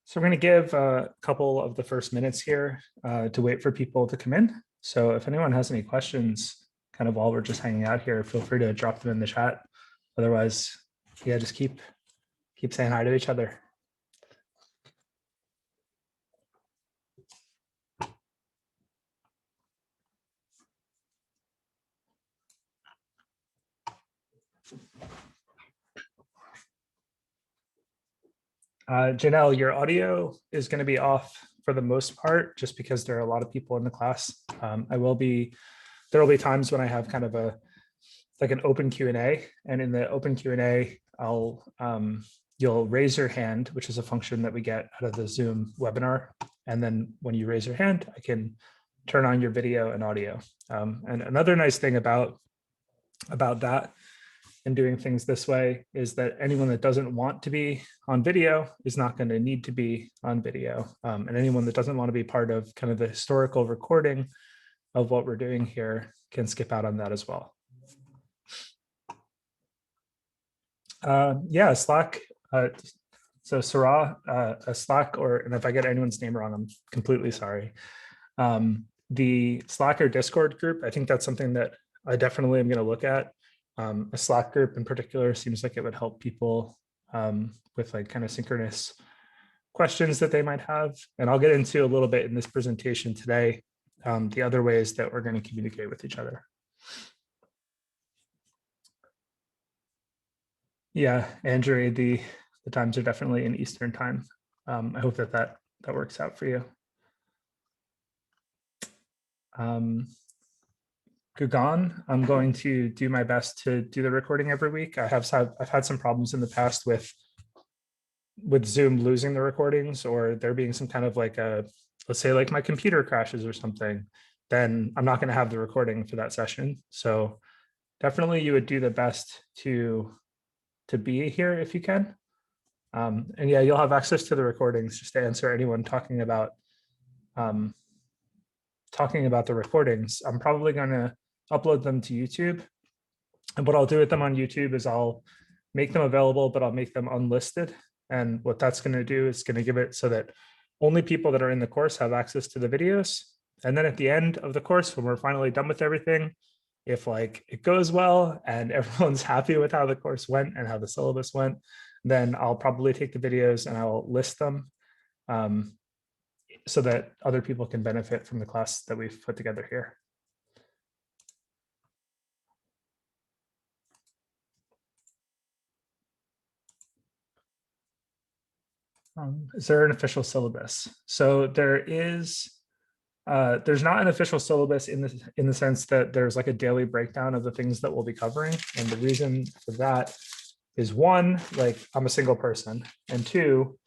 So we're going to give a couple of the first minutes here to wait for people to come in. So if anyone has any questions, kind of while we're just hanging out here, feel free to drop them in the chat. Otherwise, yeah, just keep saying hi to each other. Janelle, your audio is going to be off for the most part, just because there are a lot of people in the class. There will be times when I have kind of like an open Q&A, and in the open Q&A, you'll raise your hand, which is a function that we get out of the Zoom webinar. And then when you raise your hand, I can turn on your video and audio. And another nice thing about that and doing things this way is that anyone that doesn't want to be on video is not going to need to be on video. And anyone that doesn't want to be part of kind of the historical recording of what we're doing here can skip out on that as well. Yeah, Slack. So Sarah, Slack, and if I get anyone's name wrong, I'm completely sorry. The Slack or Discord group, I think that's something that I definitely am going to look at. A Slack group in particular seems like it would help people with like kind of synchronous questions that they might have. And I'll get into a little bit in this presentation today, the other ways that we're going to communicate with each other. Yeah, Andrew, the times are definitely in Eastern time. I hope that works out for you. Gugan, I'm going to do my best to do the recording every week. I've had some problems in the past with Zoom losing the recordings, or there being some kind of like let's say like my computer crashes or something, then I'm not going to have the recording for that session. So definitely you would do the best to be here if you can. And yeah, you'll have access to the recordings just to answer anyone talking about the recordings. I'm probably going to upload them to YouTube. And what I'll do with them on YouTube is I'll make them available, but I'll make them unlisted. And what that's going to do is going to give it so that only people that are in the course have access to the videos. And then at the end of the course, when we're finally done with everything, if like it goes well and everyone's happy with how the course went and how the syllabus went, then I'll probably take the videos and I'll list them so that other people can benefit from the class that we've put together here. Is there an official syllabus? So there's not an official syllabus in the sense that there's like a daily breakdown of the things that we'll be covering. And the reason for that is, one, like I'm a single person, and two,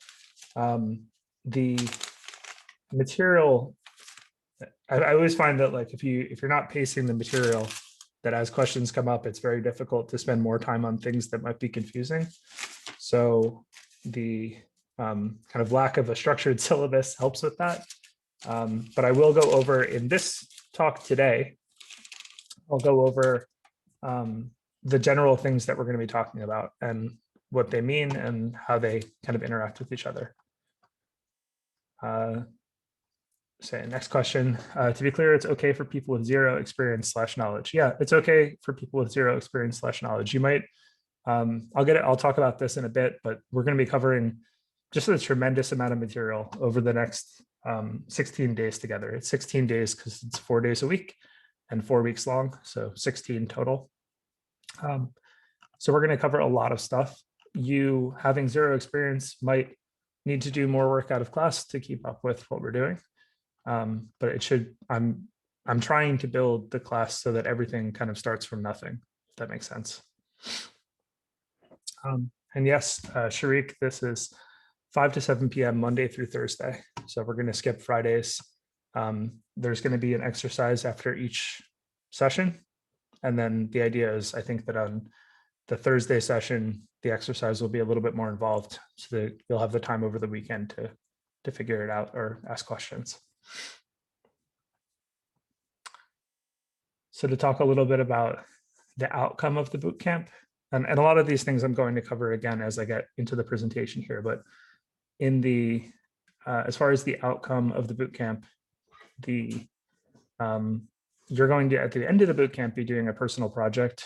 the material, I always find that like if you're not pacing the material, that as questions come up, it's very difficult to spend more time on things that might be confusing. So the kind of lack of a structured syllabus helps with that. But I will go over in this talk today, I'll go over the general things that we're going to be talking about and what they mean and how they kind of interact with each other. Say next question. To be clear, it's okay for people with zero experience / knowledge. Yeah, it's okay for people with zero experience / knowledge. You might, I'll talk about this in a bit, but we're going to be covering just a tremendous amount of material over the next 16 days together. It's 16 days because it's 4 days a week and 4 weeks long, so 16 total. So we're going to cover a lot of stuff. You having zero experience might need to do more work out of class to keep up with what we're doing. But it should, I'm trying to build the class so that everything kind of starts from nothing, if that makes sense. And yes, Sharik, this is 5 to 7 p.m. Monday through Thursday. So we're going to skip Fridays. There's going to be an exercise after each session. And then the idea is, I think that on the Thursday session, the exercise will be a little bit more involved so that you'll have the time over the weekend to figure it out or ask questions. So to talk a little bit about the outcome of the bootcamp, and a lot of these things I'm going to cover again as I get into the presentation here, but in the as far as the outcome of the boot camp, you're going to, at the end of the boot camp, be doing a personal project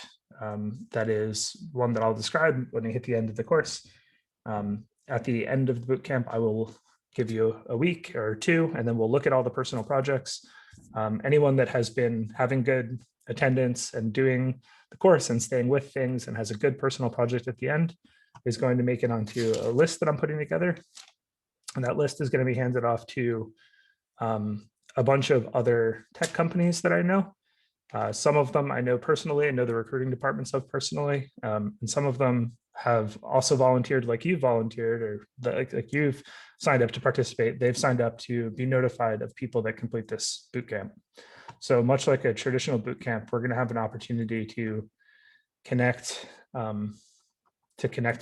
that is one that I'll describe when I hit the end of the course. At the end of the boot camp, I will give you a week or two, and then we'll look at all the personal projects. Anyone that has been having good attendance and doing the course and staying with things and has a good personal project at the end is going to make it onto a list that I'm putting together. And that list is going to be handed off to a bunch of other tech companies that I know. Some of them I know personally, I know the recruiting departments of personally, and some of them have also volunteered like you volunteered, or like you've signed up to participate. They've signed up to be notified of people that complete this boot camp. So much like a traditional boot camp, we're going to have an opportunity to connect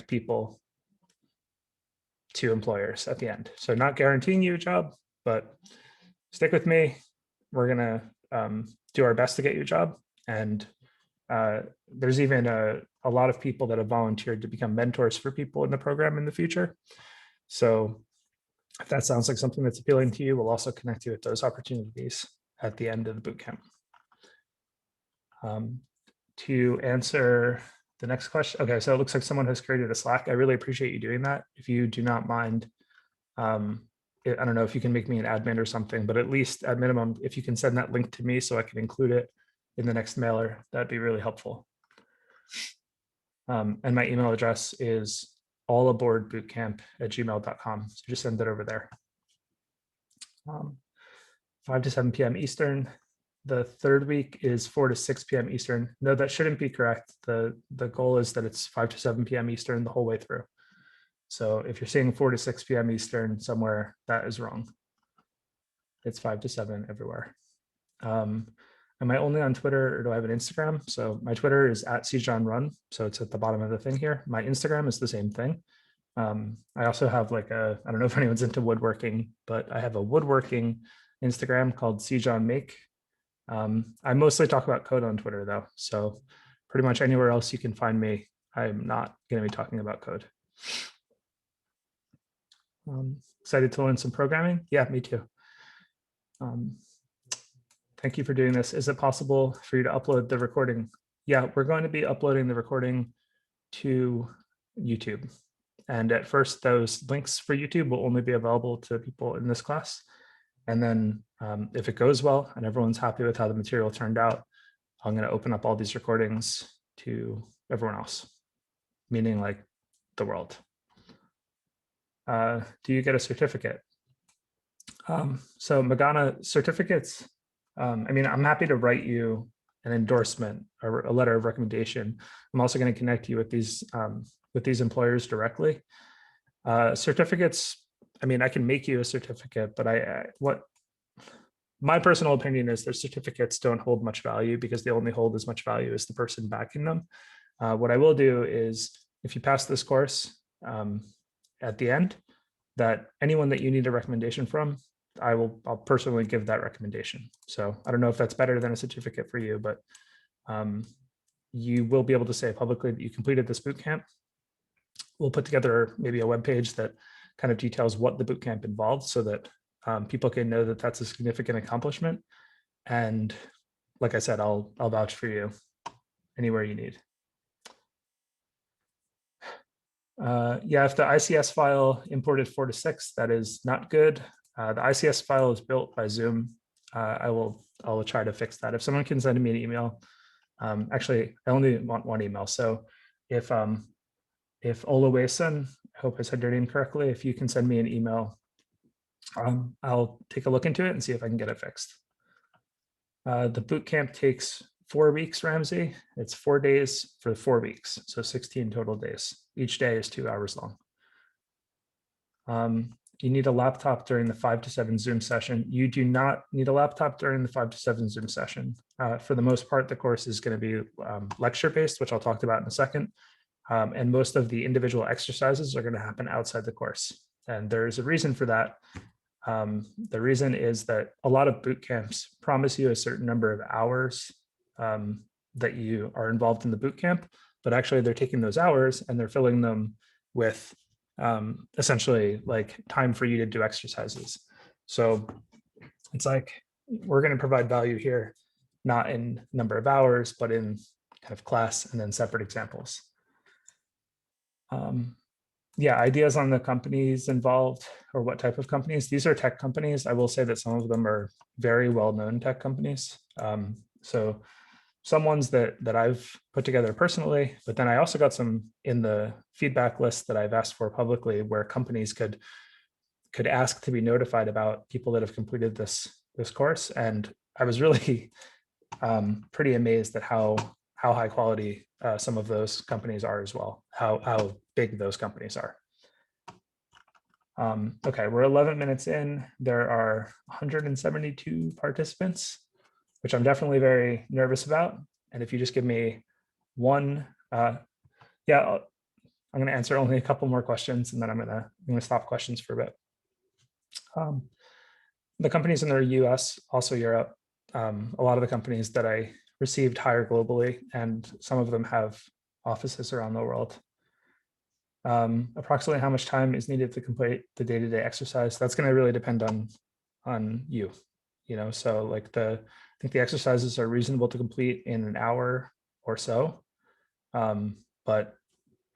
people to employers at the end. So not guaranteeing you a job, but stick with me. We're going to do our best to get you a job. And there's even a lot of people that have volunteered to become mentors for people in the program in the future. So if that sounds like something that's appealing to you, we'll also connect you with those opportunities at the end of the boot camp. To answer the next question. Okay, so it looks like someone has created a Slack. I really appreciate you doing that. If you do not mind, I don't know if you can make me an admin or something, but at least at minimum, if you can send that link to me so I can include it in the next mailer, that'd be really helpful. And my email address is allaboardbootcamp@gmail.com. So just send it over there. 5 to 7 p.m. Eastern. The third week is 4 to 6 p.m. Eastern. No, that shouldn't be correct. The goal is that it's 5 to 7 p.m. Eastern the whole way through. So if you're seeing 4 to 6 p.m. Eastern somewhere, that is wrong. It's 5 to 7 everywhere. Am I only on Twitter or do I have an Instagram? So my Twitter is @cjohnrun. So it's at the bottom of the thing here. My Instagram is the same thing. I also have like I don't know if anyone's into woodworking, but I have a woodworking Instagram called cjohnmake. I mostly talk about code on Twitter though. So pretty much anywhere else you can find me, I'm not going to be talking about code. Excited to learn some programming? Yeah, me too. Thank you for doing this. Is it possible for you to upload the recording? Yeah, we're going to be uploading the recording to YouTube. And at first, those links for YouTube will only be available to people in this class. And then if it goes well and everyone's happy with how the material turned out, I'm going to open up all these recordings to everyone else, meaning like the world. Do you get a certificate? So Magana certificates, I mean, I'm happy to write you an endorsement or a letter of recommendation. I'm also going to connect you with these employers directly. Certificates, I mean, I can make you a certificate, but what my personal opinion is that certificates don't hold much value because they only hold as much value as the person backing them. What I will do is if you pass this course at the end, that anyone that you need a recommendation from, I'll personally give that recommendation. So I don't know if that's better than a certificate for you, but you will be able to say publicly that you completed this boot camp. We'll put together maybe a web page that kind of details what the boot camp involved so that people can know that that's a significant accomplishment. And like I said, I'll vouch for you anywhere you need. Yeah, if the ICS file imported 4 to 6, that is not good. The ICS file is built by Zoom. I'll try to fix that. If someone can send me an email, actually, I only want one email. So if Olaweson, I hope I said your name correctly, if you can send me an email, I'll take a look into it and see if I can get it fixed. The boot camp takes 4 weeks, Ramsey. It's 4 days for 4 weeks, so 16 total days. Each day is 2 hours long. You need a laptop during the 5 to 7 Zoom session. You do not need a laptop during the 5 to 7 Zoom session. For the most part, the course is going to be lecture-based, which I'll talk about in a second. And most of the individual exercises are going to happen outside the course. And there's a reason for that. The reason is that a lot of boot camps promise you a certain number of hours that you are involved in the boot camp, but actually they're taking those hours and they're filling them with essentially like time for you to do exercises. So it's like, we're going to provide value here, not in number of hours, but in kind of class and then separate examples. Yeah, ideas on the companies involved, or what type of companies. These are tech companies. I will say that some of them are very well-known tech companies. So some ones that I've put together personally, but then I also got some in the feedback list that I've asked for publicly, where companies could ask to be notified about people that have completed this course. And I was really pretty amazed at how high quality some of those companies are as well, how big those companies are. Okay, we're 11 minutes in. There are 172 participants, which I'm definitely very nervous about. And if you just give me one, yeah, I'm going to answer only a couple more questions, and then I'm going to stop questions for a bit. The companies in the US, also Europe, a lot of the companies that I received hire globally, and some of them have offices around the world. Approximately how much time is needed to complete the day-to-day exercise? That's going to really depend on you. So like I think the exercises are reasonable to complete in an hour or so. But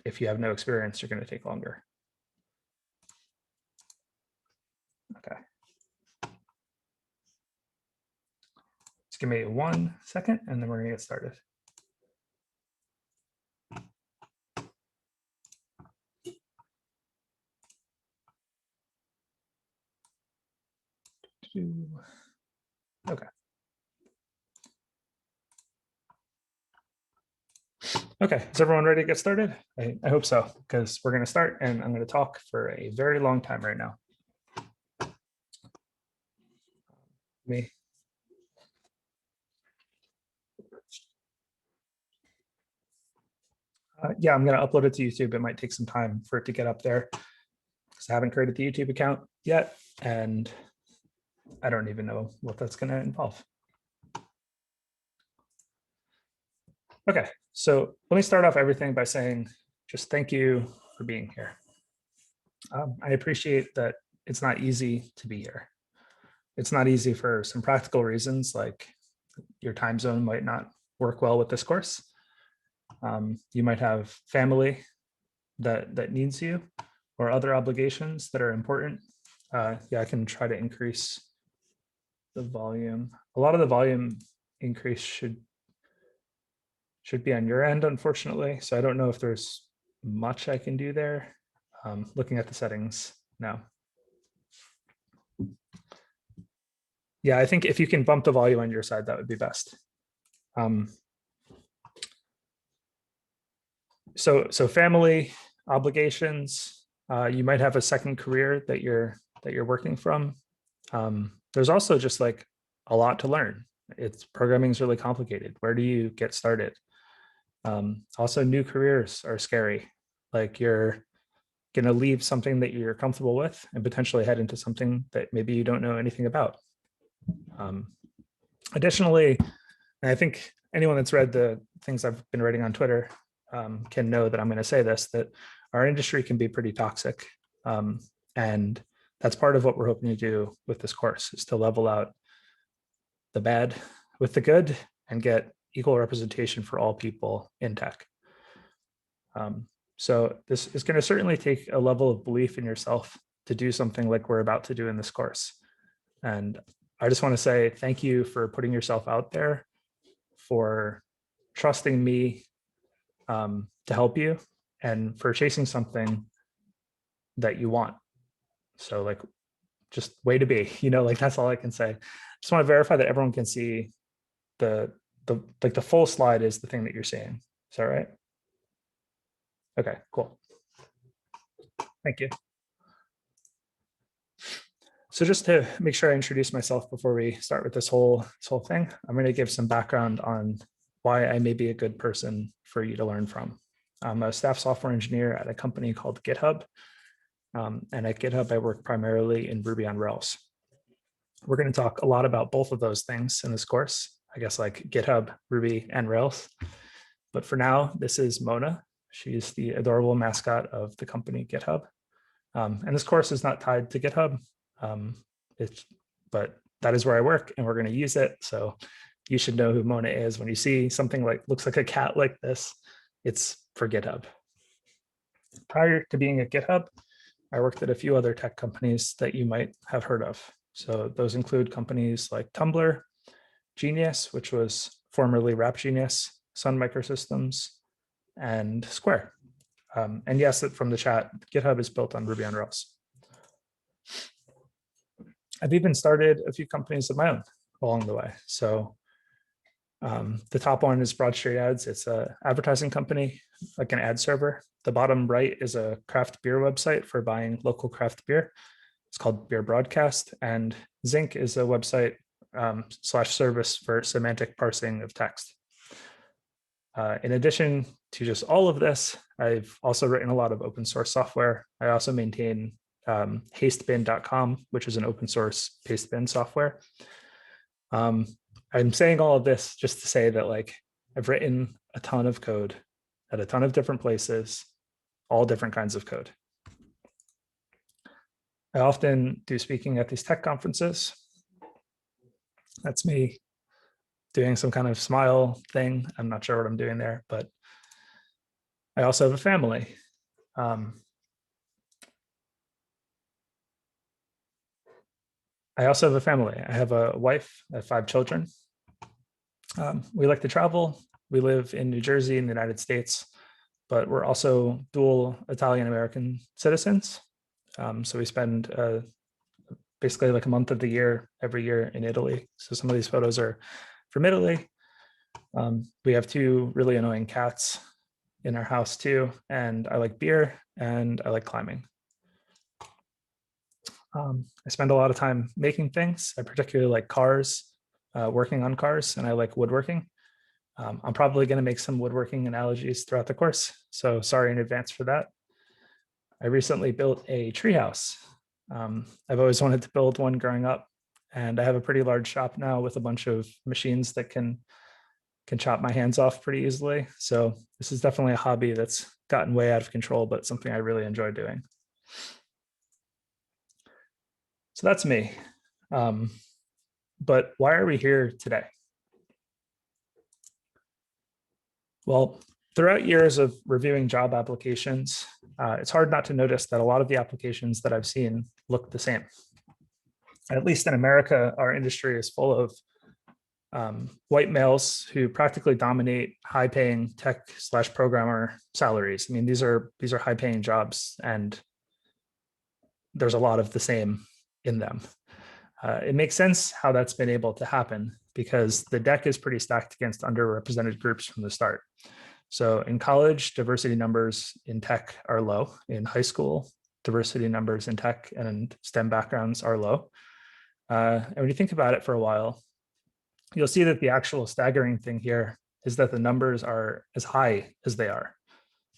if you have no experience, you're going to take longer. Okay. Just give me 1 second, and then we're going to get started. Okay. Okay, is everyone ready to get started? I hope so, because we're going to start, and I'm going to talk for a very long time right now. Yeah, I'm going to upload it to YouTube. It might take some time for it to get up there, because I haven't created the YouTube account yet, and I don't even know what that's going to involve. Okay, so let me start off everything by saying just thank you for being here. I appreciate that it's not easy to be here. It's not easy for some practical reasons, like your time zone might not work well with this course. You might have family that needs you, or other obligations that are important. Yeah, I can try to increase the volume. A lot of the volume increase should be on your end, unfortunately. So I don't know if there's much I can do there. Looking at the settings now. Yeah, I think if you can bump the volume on your side, that would be best. So family obligations, you might have a second career that you're working from. There's also just like a lot to learn. Programming is really complicated. Where do you get started? Also, new careers are scary. Like you're going to leave something that you're comfortable with and potentially head into something that maybe you don't know anything about. Additionally, and I think anyone that's read the things I've been writing on Twitter can know that I'm going to say this, that our industry can be pretty toxic. And that's part of what we're hoping to do with this course, is to level out the bad with the good and get equal representation for all people in tech. So this is going to certainly take a level of belief in yourself to do something like we're about to do in this course. And I just want to say thank you for putting yourself out there, for trusting me to help you, and for chasing something that you want. So like, just way to be, like that's all I can say. Just want to verify that everyone can see the full slide is the thing that you're seeing. Is that right? Okay, cool. Thank you. So just to make sure I introduce myself before we start with this whole thing, I'm going to give some background on why I may be a good person for you to learn from. I'm a staff software engineer at a company called GitHub. And at GitHub, I work primarily in Ruby on Rails. We're going to talk a lot about both of those things in this course, I guess, like GitHub, Ruby, and Rails. But for now, this is Mona. She's the adorable mascot of the company GitHub. And this course is not tied to GitHub, but that is where I work and we're going to use it. So you should know who Mona is. When you see something like looks like a cat like this, it's for GitHub. Prior to being at GitHub, I worked at a few other tech companies that you might have heard of. So those include companies like Tumblr, Genius, which was formerly Rap Genius, Sun Microsystems, and Square. And yes, from the chat, GitHub is built on Ruby on Rails. I've even started a few companies of my own along the way. So the top one is Broad Street Ads. It's an advertising company, like an ad server. The bottom right is a craft beer website for buying local craft beer. It's called Beer Broadcast. And Zinc is a website / service for semantic parsing of text. In addition to just all of this, I've also written a lot of open source software. I also maintain hastebin.com, which is an open source pastebin software. I'm saying all of this just to say that like I've written a ton of code at a ton of different places, all different kinds of code. I often do speaking at these tech conferences. That's me doing some kind of smile thing. I'm not sure what I'm doing there, but I also have a family. I have a wife, I have 5 children. We like to travel. We live in New Jersey in the United States, but we're also dual Italian-American citizens. So we spend basically like a month of the year, every year in Italy. So some of these photos are from Italy. We have 2 really annoying cats in our house too. And I like beer and I like climbing. I spend a lot of time making things. I particularly like cars, working on cars, and I like woodworking. I'm probably going to make some woodworking analogies throughout the course, so sorry in advance for that. I recently built a treehouse. I've always wanted to build one growing up, and I have a pretty large shop now with a bunch of machines that can chop my hands off pretty easily. So this is definitely a hobby that's gotten way out of control, but something I really enjoy doing. So that's me. But why are we here today? Well, throughout years of reviewing job applications, it's hard not to notice that a lot of the applications that I've seen look the same. At least in America, our industry is full of white males who practically dominate high-paying tech / programmer salaries. I mean, these are high-paying jobs, and there's a lot of the same in them. It makes sense how that's been able to happen because the deck is pretty stacked against underrepresented groups from the start. So in college, diversity numbers in tech are low. In high school, diversity numbers in tech and in STEM backgrounds are low. And when you think about it for a while, you'll see that the actual staggering thing here is that the numbers are as high as they are.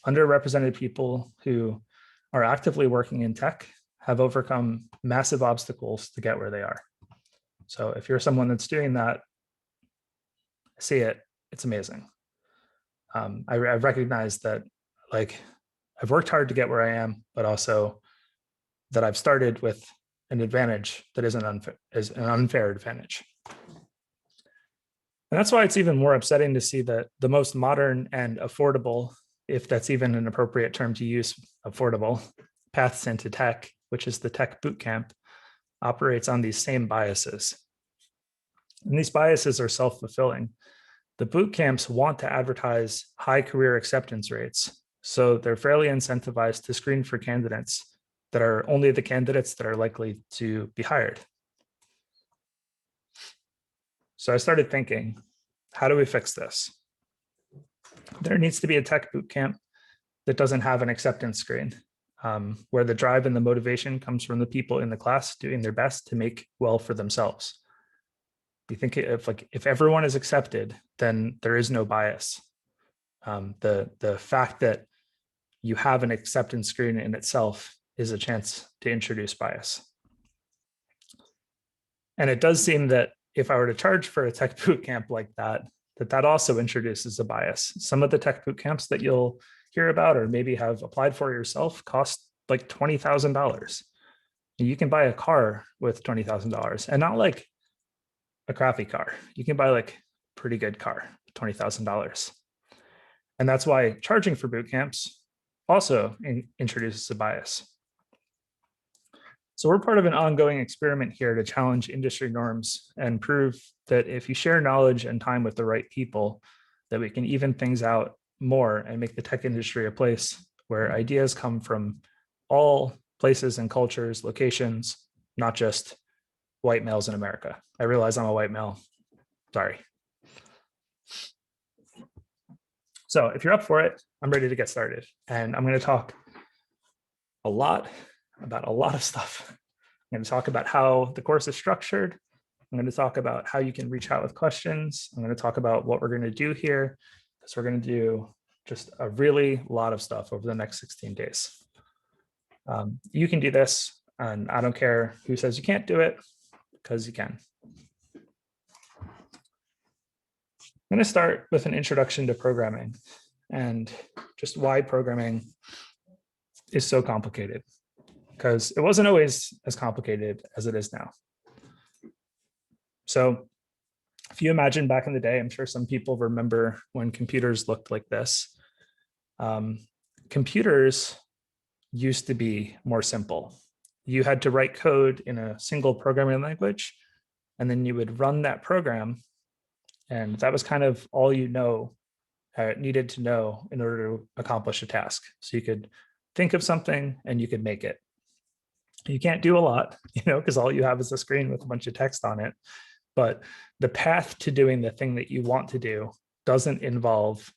Underrepresented people who are actively working in tech have overcome massive obstacles to get where they are. So if you're someone that's doing that, see it, it's amazing. I recognize that like I've worked hard to get where I am, but also that I've started with an advantage that is an unfair advantage. And that's why it's even more upsetting to see that the most modern and affordable, if that's even an appropriate term to use, affordable, paths into tech, which is the tech bootcamp, operates on these same biases. And these biases are self-fulfilling. The boot camps want to advertise high career acceptance rates, so they're fairly incentivized to screen for candidates that are only the candidates that are likely to be hired. So I started thinking, how do we fix this? There needs to be a tech boot camp that doesn't have an acceptance screen, where the drive and the motivation comes from the people in the class doing their best to make well for themselves. You think if everyone is accepted, then there is no bias. The fact that you have an acceptance screen in itself is a chance to introduce bias. And it does seem that if I were to charge for a tech boot camp like that, that also introduces a bias. Some of the tech boot camps that you'll hear about or maybe have applied for yourself cost like $20,000. You can buy a car with $20,000, and not like a crappy car. You can buy like a pretty good car, $20,000. And that's why charging for boot camps also introduces a bias. So we're part of an ongoing experiment here to challenge industry norms and prove that if you share knowledge and time with the right people, that we can even things out more and make the tech industry a place where ideas come from all places and cultures, locations, not just white males in America. I realize I'm a white male. Sorry. So if you're up for it, I'm ready to get started. And I'm going to talk a lot about a lot of stuff. I'm going to talk about how the course is structured. I'm going to talk about how you can reach out with questions. I'm going to talk about what we're going to do here. So we're going to do just a really lot of stuff over the next 16 days. You can do this, and I don't care who says you can't do it, because you can. I'm going to start with an introduction to programming and just why programming is so complicated, because it wasn't always as complicated as it is now. So if you imagine back in the day, I'm sure some people remember when computers looked like this. Computers used to be more simple. You had to write code in a single programming language, and then you would run that program. And that was kind of all you needed to know in order to accomplish a task. So you could think of something and you could make it. You can't do a lot, because all you have is a screen with a bunch of text on it. But the path to doing the thing that you want to do doesn't involve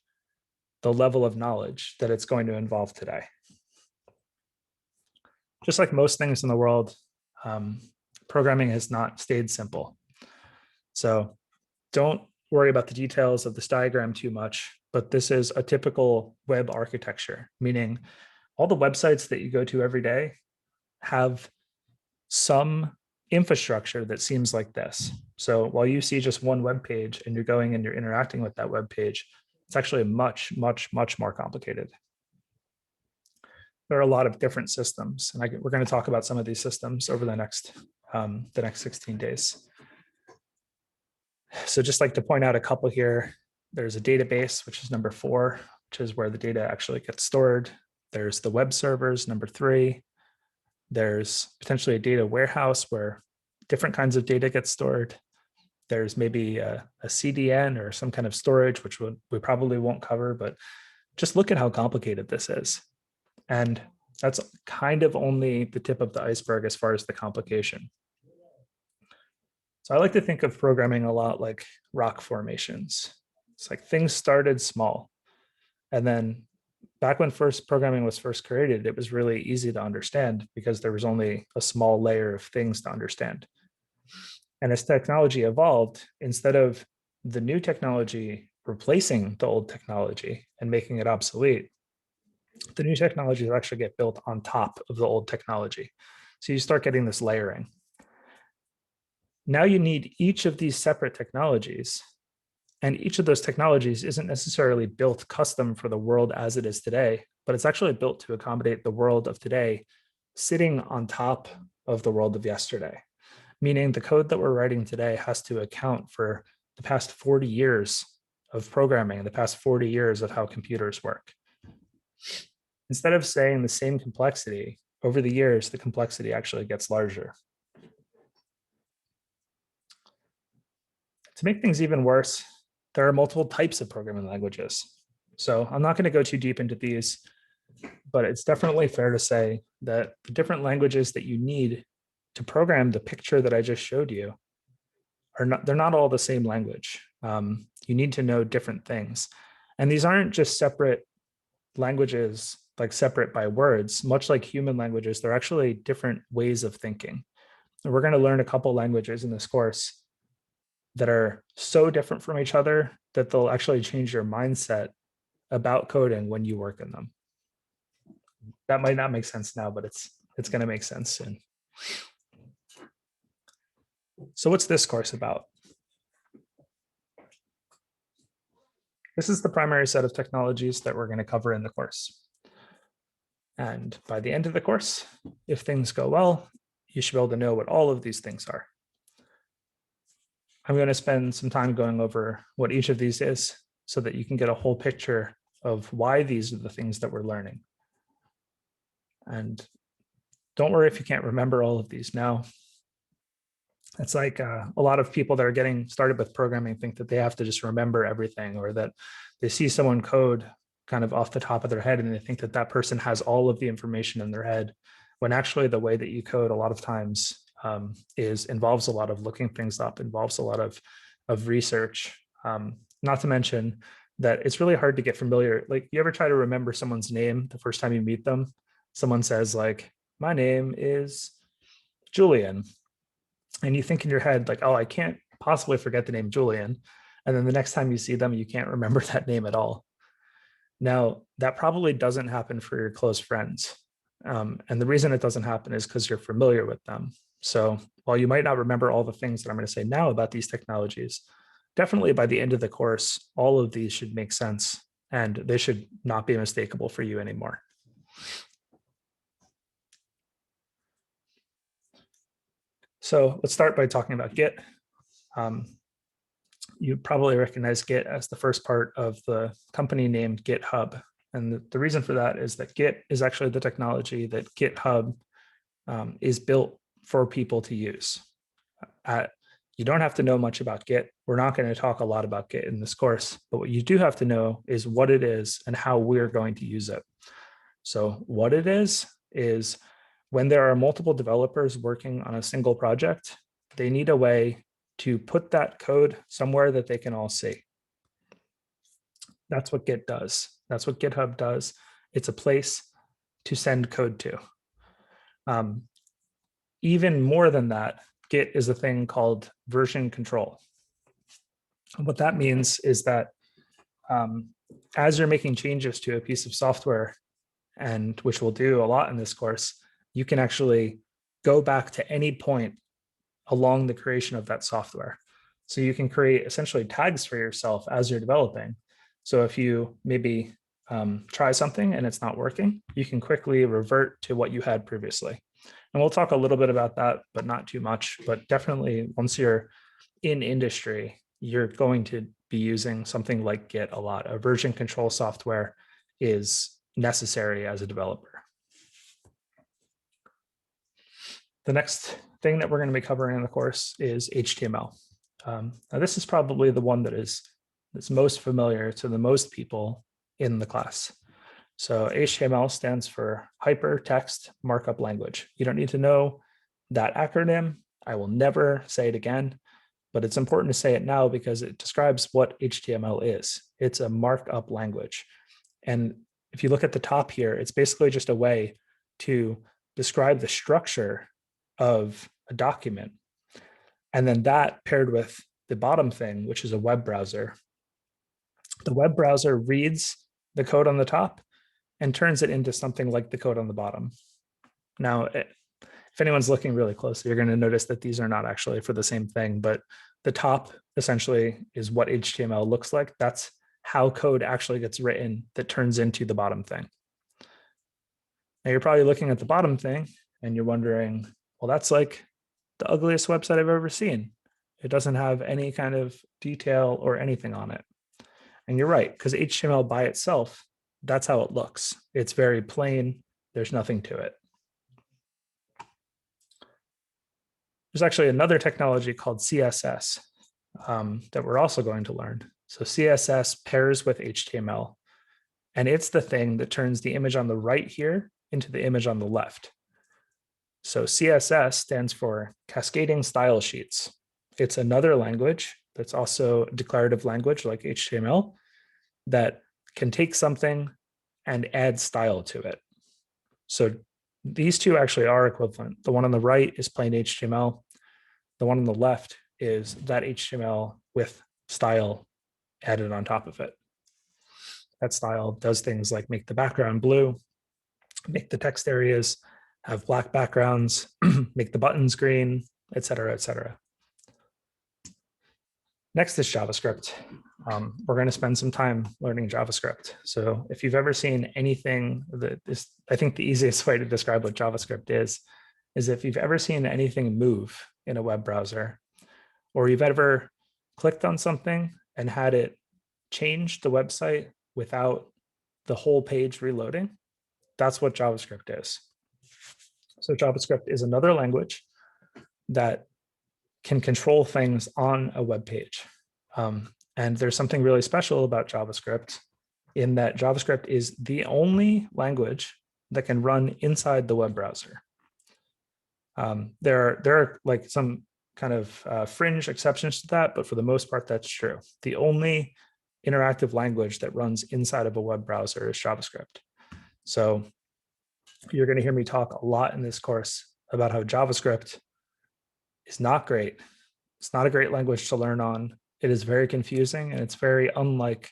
the level of knowledge that it's going to involve today. Just like most things in the world, programming has not stayed simple. So don't worry about the details of this diagram too much, but this is a typical web architecture, meaning all the websites that you go to every day have some infrastructure that seems like this. So while you see just one web page and you're going and you're interacting with that web page, it's actually much, much, much more complicated. There are a lot of different systems, and we're going to talk about some of these systems over the next 16 days. So just like to point out a couple here, there's a database, which is number 4, which is where the data actually gets stored. There's the web servers, number 3. There's potentially a data warehouse where different kinds of data get stored. There's maybe a CDN or some kind of storage, which we probably won't cover, but just look at how complicated this is. And that's kind of only the tip of the iceberg as far as the complication. So I like to think of programming a lot like rock formations. It's like things started small. And then back when programming was first created, it was really easy to understand because there was only a small layer of things to understand. And as technology evolved, instead of the new technology replacing the old technology and making it obsolete, the new technologies actually get built on top of the old technology. So you start getting this layering. Now you need each of these separate technologies, and each of those technologies isn't necessarily built custom for the world as it is today, but it's actually built to accommodate the world of today sitting on top of the world of yesterday. Meaning the code that we're writing today has to account for the past 40 years of programming, the past 40 years of how computers work. Instead of saying the same complexity, over the years, the complexity actually gets larger. To make things even worse, there are multiple types of programming languages. So I'm not going to go too deep into these, but it's definitely fair to say that the different languages that you need to program the picture that I just showed you they're not all the same language. You need to know different things. And these aren't just separate languages, like separate by words. Much like human languages, they're actually different ways of thinking. And we're going to learn a couple languages in this course that are so different from each other that they'll actually change your mindset about coding when you work in them. That might not make sense now, but it's going to make sense soon. So what's this course about? This is the primary set of technologies that we're going to cover in the course. And by the end of the course, if things go well, you should be able to know what all of these things are. I'm going to spend some time going over what each of these is so that you can get a whole picture of why these are the things that we're learning. And don't worry if you can't remember all of these now. It's like a lot of people that are getting started with programming think that they have to just remember everything, or that they see someone code kind of off the top of their head and they think that that person has all of the information in their head, when actually the way that you code a lot of times involves a lot of looking things up, involves a lot of research. Not to mention that it's really hard to get familiar. Like, you ever try to remember someone's name the first time you meet them? Someone says like, my name is Julian. And you think in your head like, oh, I can't possibly forget the name Julian. And then the next time you see them, you can't remember that name at all. Now, that probably doesn't happen for your close friends. And the reason it doesn't happen is because you're familiar with them. So while you might not remember all the things that I'm going to say now about these technologies, definitely by the end of the course, all of these should make sense and they should not be mistakable for you anymore. So let's start by talking about Git. You probably recognize Git as the first part of the company named GitHub. And the reason for that is that Git is actually the technology that GitHub is built for people to use. You don't have to know much about Git. We're not going to talk a lot about Git in this course, but what you do have to know is what it is and how we're going to use it. So what it is when there are multiple developers working on a single project, they need a way to put that code somewhere that they can all see. That's what Git does. That's what GitHub does. It's a place to send code to. Even more than that, Git is a thing called version control. What that means is that as you're making changes to a piece of software, and which we'll do a lot in this course, you can actually go back to any point along the creation of that software. So you can create essentially tags for yourself as you're developing. So if you maybe try something and it's not working, you can quickly revert to what you had previously. And we'll talk a little bit about that, but not too much. But definitely once you're in industry, you're going to be using something like Git a lot. A version control software is necessary as a developer. The next thing that we're going to be covering in the course is HTML. Now this is probably the one that's most familiar to the most people in the class. So HTML stands for Hypertext Markup Language. You don't need to know that acronym. I will never say it again, but it's important to say it now because it describes what HTML is. It's a markup language. And if you look at the top here, it's basically just a way to describe the structure of a document. And then that paired with the bottom thing, which is a web browser. The web browser reads the code on the top and turns it into something like the code on the bottom. Now, if anyone's looking really closely, you're going to notice that these are not actually for the same thing, but the top essentially is what HTML looks like. That's how code actually gets written that turns into the bottom thing. Now you're probably looking at the bottom thing and you're wondering, well, that's like the ugliest website I've ever seen. It doesn't have any kind of detail or anything on it. And you're right, because HTML by itself, that's how it looks. It's very plain. There's nothing to it. There's actually another technology called CSS that we're also going to learn. So CSS pairs with HTML, and it's the thing that turns the image on the right here into the image on the left. So CSS stands for Cascading Style Sheets. It's another language that's also a declarative language like HTML that can take something and add style to it. So these two actually are equivalent. The one on the right is plain HTML. The one on the left is that HTML with style added on top of it. That style does things like make the background blue, make the text areas have black backgrounds, make the buttons green, et cetera, et cetera. Next is JavaScript. we're going to spend some time learning JavaScript. So if you've ever seen anything that is, I think the easiest way to describe what JavaScript is if you've ever seen anything move in a web browser, or you've ever clicked on something and had it change the website without the whole page reloading, that's what JavaScript is. So JavaScript is another language that can control things on a web page. And there's something really special about JavaScript in that JavaScript is the only language that can run inside the web browser. There are like some kind of fringe exceptions to that, but for the most part, that's true. The only interactive language that runs inside of a web browser is JavaScript. So you're going to hear me talk a lot in this course about how JavaScript is not great. It's not a great language to learn on. It is very confusing, and it's very unlike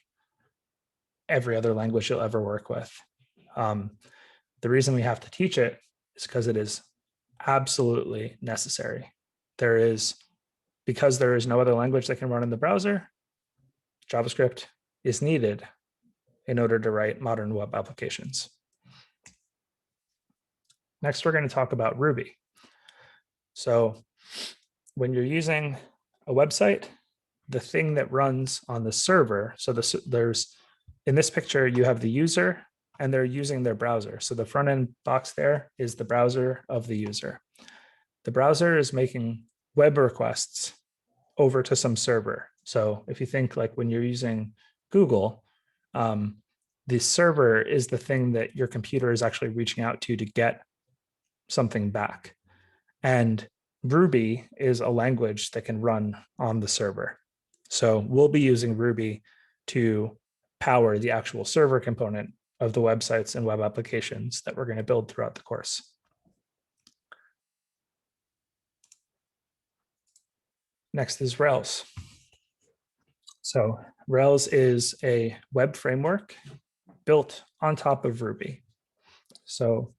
every other language you'll ever work with. The reason we have to teach it is because it is absolutely necessary. Because there is no other language that can run in the browser, JavaScript is needed in order to write modern web applications. Next, we're going to talk about Ruby. So when you're using a website, the thing that runs on the server, so there's, in this picture, you have the user and they're using their browser. So the front end box there is the browser of the user. The browser is making web requests over to some server. So if you think like when you're using Google, the server is the thing that your computer is actually reaching out to get something back. And Ruby is a language that can run on the server. So we'll be using Ruby to power the actual server component of the websites and web applications that we're going to build throughout the course. Next is Rails. So Rails is a web framework built on top of Ruby. So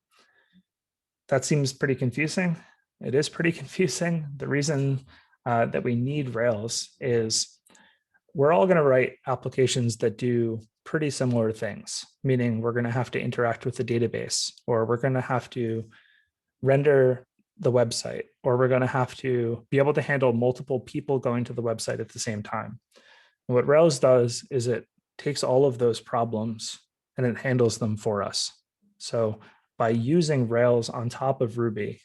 that seems pretty confusing. It is pretty confusing. The reason that we need Rails is we're all going to write applications that do pretty similar things, meaning we're going to have to interact with the database, or we're going to have to render the website, or we're going to have to be able to handle multiple people going to the website at the same time. And what Rails does is it takes all of those problems and it handles them for us. So by using Rails on top of Ruby,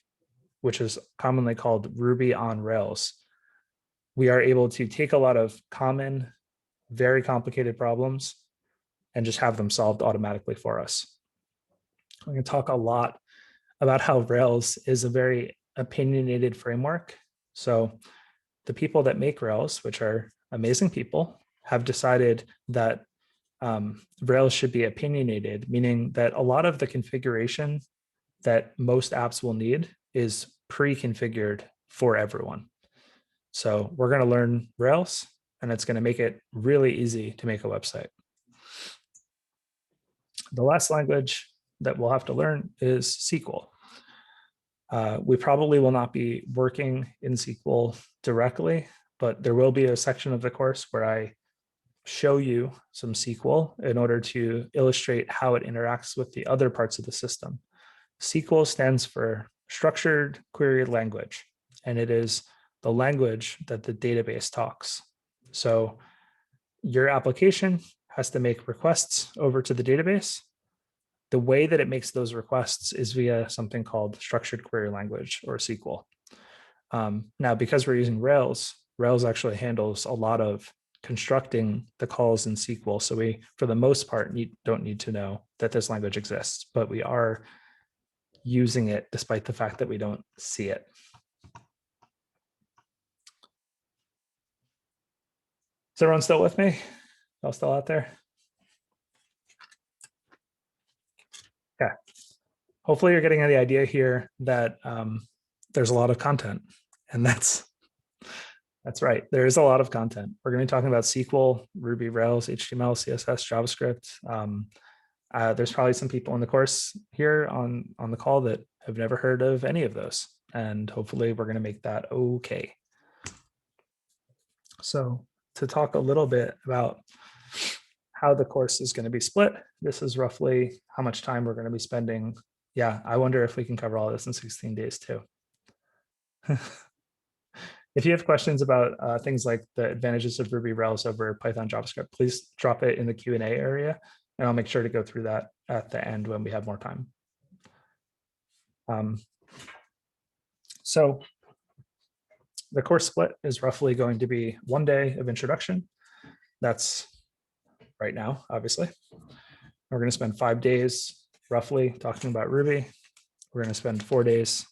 which is commonly called Ruby on Rails, we are able to take a lot of common, very complicated problems and just have them solved automatically for us. I'm going to talk a lot about how Rails is a very opinionated framework. So the people that make Rails, which are amazing people, have decided that Rails should be opinionated, meaning that a lot of the configuration that most apps will need is pre-configured for everyone. So we're going to learn Rails, and it's going to make it really easy to make a website. The last language that we'll have to learn is SQL. We probably will not be working in SQL directly, but there will be a section of the course where I show you some SQL in order to illustrate how it interacts with the other parts of the system. SQL stands for Structured Query Language, and it is the language that the database talks. So your application has to make requests over to the database. The way that it makes those requests is via something called Structured Query Language, or SQL. Now, because we're using Rails, Rails actually handles a lot of constructing the calls in SQL. So we, for the most part, don't need to know that this language exists, but we are using it despite the fact that we don't see it. Is everyone still with me? Y'all still out there? Yeah. Hopefully you're getting the idea here that there's a lot of content, and that's right. There is a lot of content. We're going to be talking about SQL, Ruby, Rails, HTML, CSS, JavaScript. There's probably some people in the course here on the call that have never heard of any of those, and hopefully we're going to make that okay. So to talk a little bit about how the course is going to be split. This is roughly how much time we're going to be spending. Yeah, I wonder if we can cover all this in 16 days too. If you have questions about things like the advantages of Ruby Rails over Python JavaScript, please drop it in the Q&A area, and I'll make sure to go through that at the end when we have more time. So the course split is roughly going to be 1 day of introduction. That's right now, obviously. We're going to spend 5 days roughly talking about Ruby. We're going to spend 4 days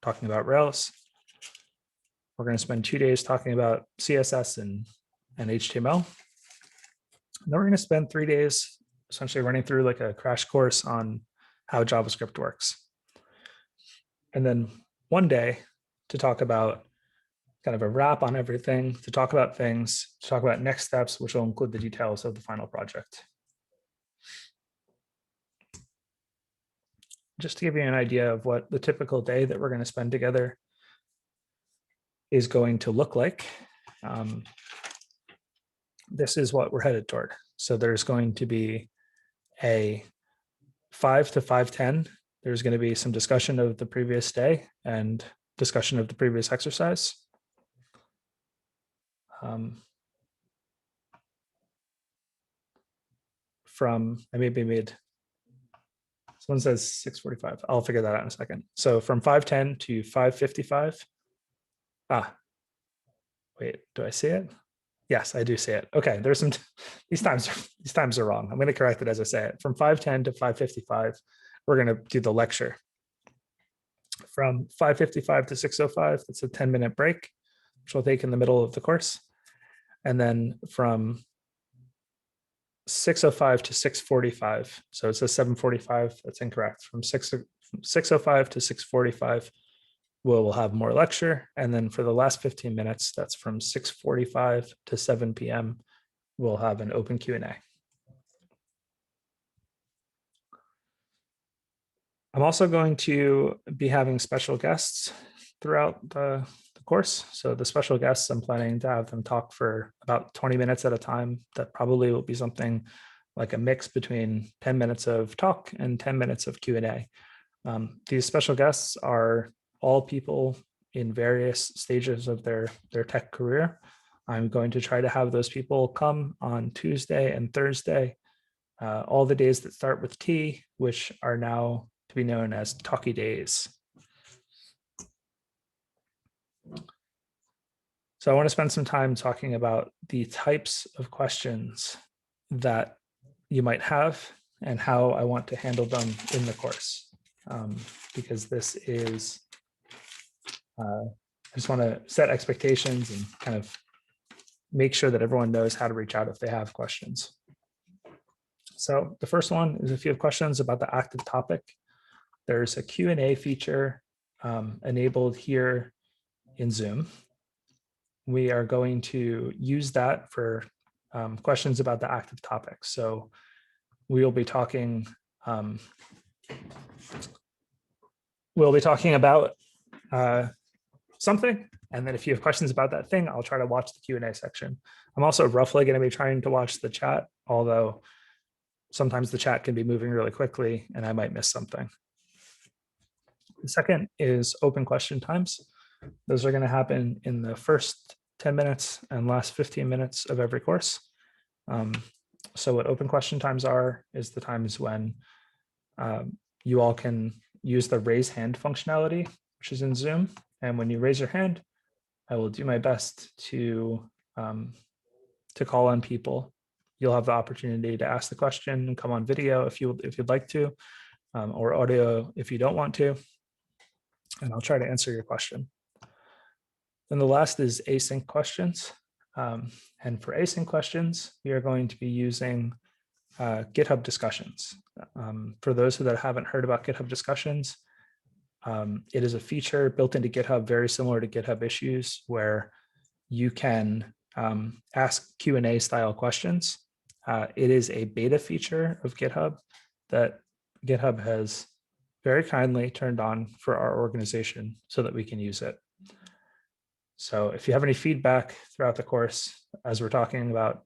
talking about Rails. We're going to spend 2 days talking about CSS and HTML. And then we're going to spend 3 days essentially running through like a crash course on how JavaScript works. And then 1 day to talk about kind of a wrap on everything, to talk about things, to talk about next steps, which will include the details of the final project. Just to give you an idea of what the typical day that we're going to spend together is going to look like. This is what we're headed toward. So there's going to be a 5 to 5:10. There's going to be some discussion of the previous day and discussion of the previous exercise. I maybe made, someone says 6:45. I'll figure that out in a second. So from 5:10 to 5:55. Wait, do I see it? Yes, I do see it. Okay, there's some, these times are wrong. I'm going to correct it as I say it. From 5:10 to 5:55, we're going to do the lecture. From 5:55 to 6:05, that's a 10-minute break, which we'll take in the middle of the course. And then from 6:05 to 6:45, so it says 7:45, that's incorrect. From 6:05 to 6:45, we'll have more lecture. And then for the last 15 minutes, that's from 6:45 to 7 p.m., we'll have an open Q&A. I'm also going to be having special guests throughout the course. So the special guests, I'm planning to have them talk for about 20 minutes at a time. That probably will be something like a mix between 10 minutes of talk and 10 minutes of Q&A. These special guests are all people in various stages of their tech career. I'm going to try to have those people come on Tuesday and Thursday, all the days that start with T, which are now to be known as Talkie Days. So I want to spend some time talking about the types of questions that you might have and how I want to handle them in the course, because this is, I just want to set expectations and kind of make sure that everyone knows how to reach out if they have questions. So the first one is if you have questions about the active topic, there's a Q&A feature enabled here in Zoom. We are going to use that for questions about the active topic. So we will be talking, about something. And then if you have questions about that thing, I'll try to watch the Q&A section. I'm also roughly going to be trying to watch the chat, although sometimes the chat can be moving really quickly and I might miss something. The second is open question times. Those are going to happen in the first 10 minutes and last 15 minutes of every course. So what open question times are is the times when you all can use the raise hand functionality, which is in Zoom. And when you raise your hand, I will do my best to call on people. You'll have the opportunity to ask the question and come on video if you'd like to, or audio if you don't want to. And I'll try to answer your question. Then the last is async questions. And for async questions, we are going to be using GitHub discussions. For those that haven't heard about GitHub discussions, it is a feature built into GitHub very similar to GitHub Issues, where you can ask Q&A style questions. It is a beta feature of GitHub that GitHub has very kindly turned on for our organization so that we can use it. So if you have any feedback throughout the course, as we're talking about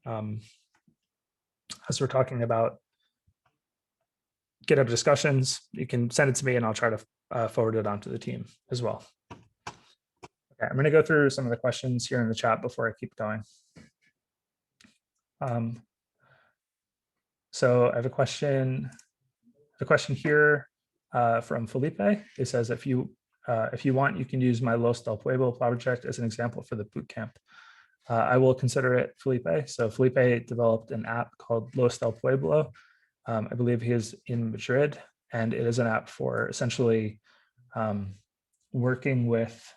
GitHub discussions, you can send it to me and I'll try to forward it on to the team as well. Okay, I'm going to go through some of the questions here in the chat before I keep going. So I have a question here from Felipe. It says, if you want, you can use my Los del Pueblo project as an example for the bootcamp. I will consider it, Felipe. So Felipe developed an app called Los del Pueblo. I believe he is in Madrid, and it is an app for essentially working with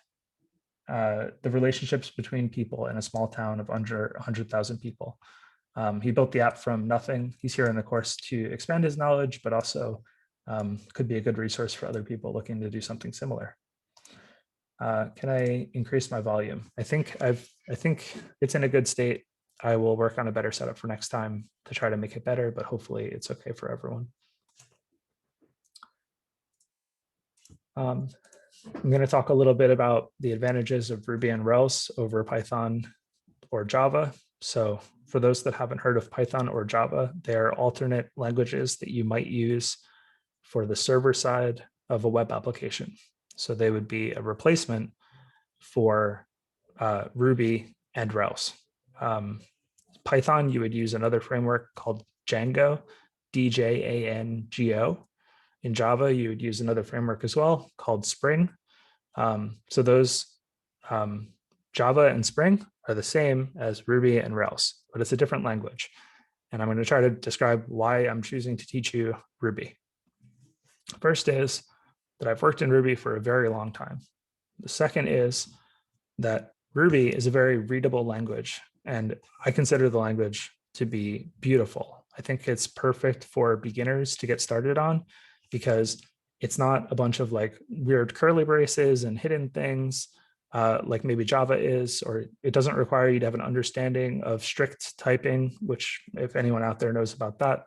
the relationships between people in a small town of under 100,000 people. He built the app from nothing. He's here in the course to expand his knowledge, but also could be a good resource for other people looking to do something similar. Can I increase my volume? I think it's in a good state. I will work on a better setup for next time to try to make it better, but hopefully it's okay for everyone. I'm going to talk a little bit about the advantages of Ruby on Rails over Python or Java. So for those that haven't heard of Python or Java, they're alternate languages that you might use for the server side of a web application. So they would be a replacement for Ruby and Rails. Python, you would use another framework called Django, D-J-A-N-G-O. In Java, you would use another framework as well called Spring. So those Java and Spring are the same as Ruby and Rails, but it's a different language. And I'm going to try to describe why I'm choosing to teach you Ruby. First is that I've worked in Ruby for a very long time. The second is that Ruby is a very readable language, and I consider the language to be beautiful. I think it's perfect for beginners to get started on because it's not a bunch of like weird curly braces and hidden things like maybe Java is, or it doesn't require you to have an understanding of strict typing, which if anyone out there knows about that,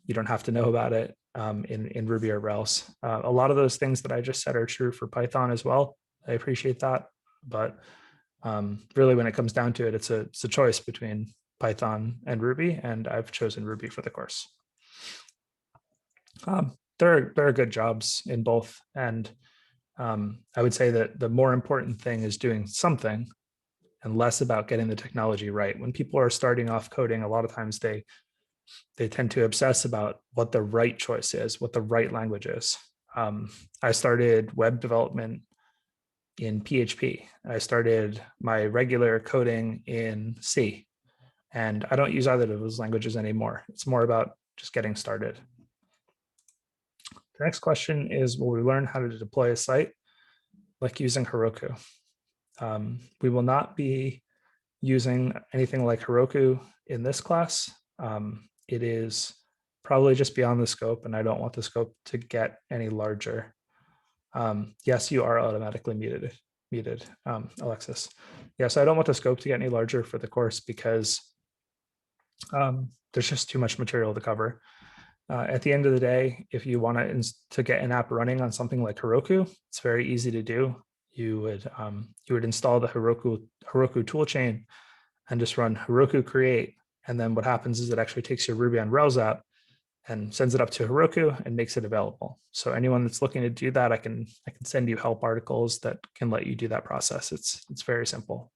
you don't have to know about it in Ruby or Rails. A lot of those things that I just said are true for Python as well. I appreciate that, but really when it comes down to it, it's a choice between Python and Ruby, and I've chosen Ruby for the course. There are good jobs in both, and I would say that the more important thing is doing something and less about getting the technology right. When people are starting off coding, a lot of times they tend to obsess about what the right choice is, what the right language is. I started web development in PHP. I started my regular coding in C, and I don't use either of those languages anymore. It's more about just getting started. The next question is, will we learn how to deploy a site like using Heroku? We will not be using anything like Heroku in this class. It is probably just beyond the scope, and I don't want the scope to get any larger. Yes, you are automatically muted, Alexis. Yeah, so I don't want the scope to get any larger for the course because there's just too much material to cover. At the end of the day, if you want to get an app running on something like Heroku, it's very easy to do. You would install the Heroku toolchain and just run Heroku create. And then what happens is it actually takes your Ruby on Rails app and sends it up to Heroku and makes it available. So anyone that's looking to do that, I can send you help articles that can let you do that process. It's very simple.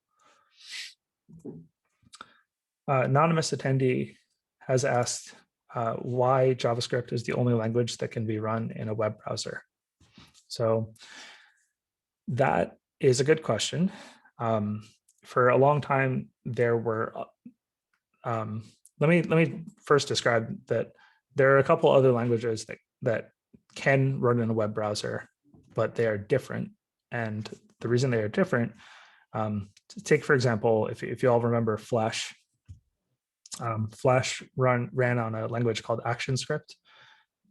Anonymous attendee has asked why JavaScript is the only language that can be run in a web browser. So that is a good question. For a long time, there were, let me first describe that there are a couple other languages that can run in a web browser, but they are different. And the reason they are different, take for example, if you all remember Flash, Flash ran on a language called ActionScript.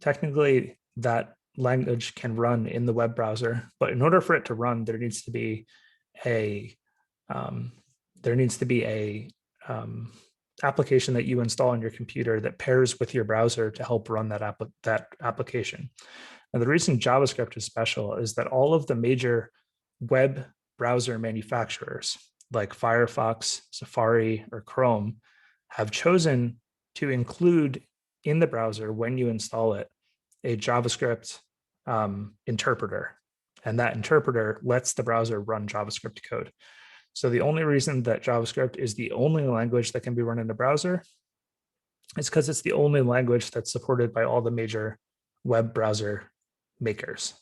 Technically, that language can run in the web browser, but in order for it to run, there needs to be a application that you install on your computer that pairs with your browser to help run that application. And the reason JavaScript is special is that all of the major web browser manufacturers like Firefox, Safari, or Chrome have chosen to include in the browser when you install it a JavaScript interpreter. And that interpreter lets the browser run JavaScript code. So the only reason that JavaScript is the only language that can be run in a browser is because it's the only language that's supported by all the major web browser makers.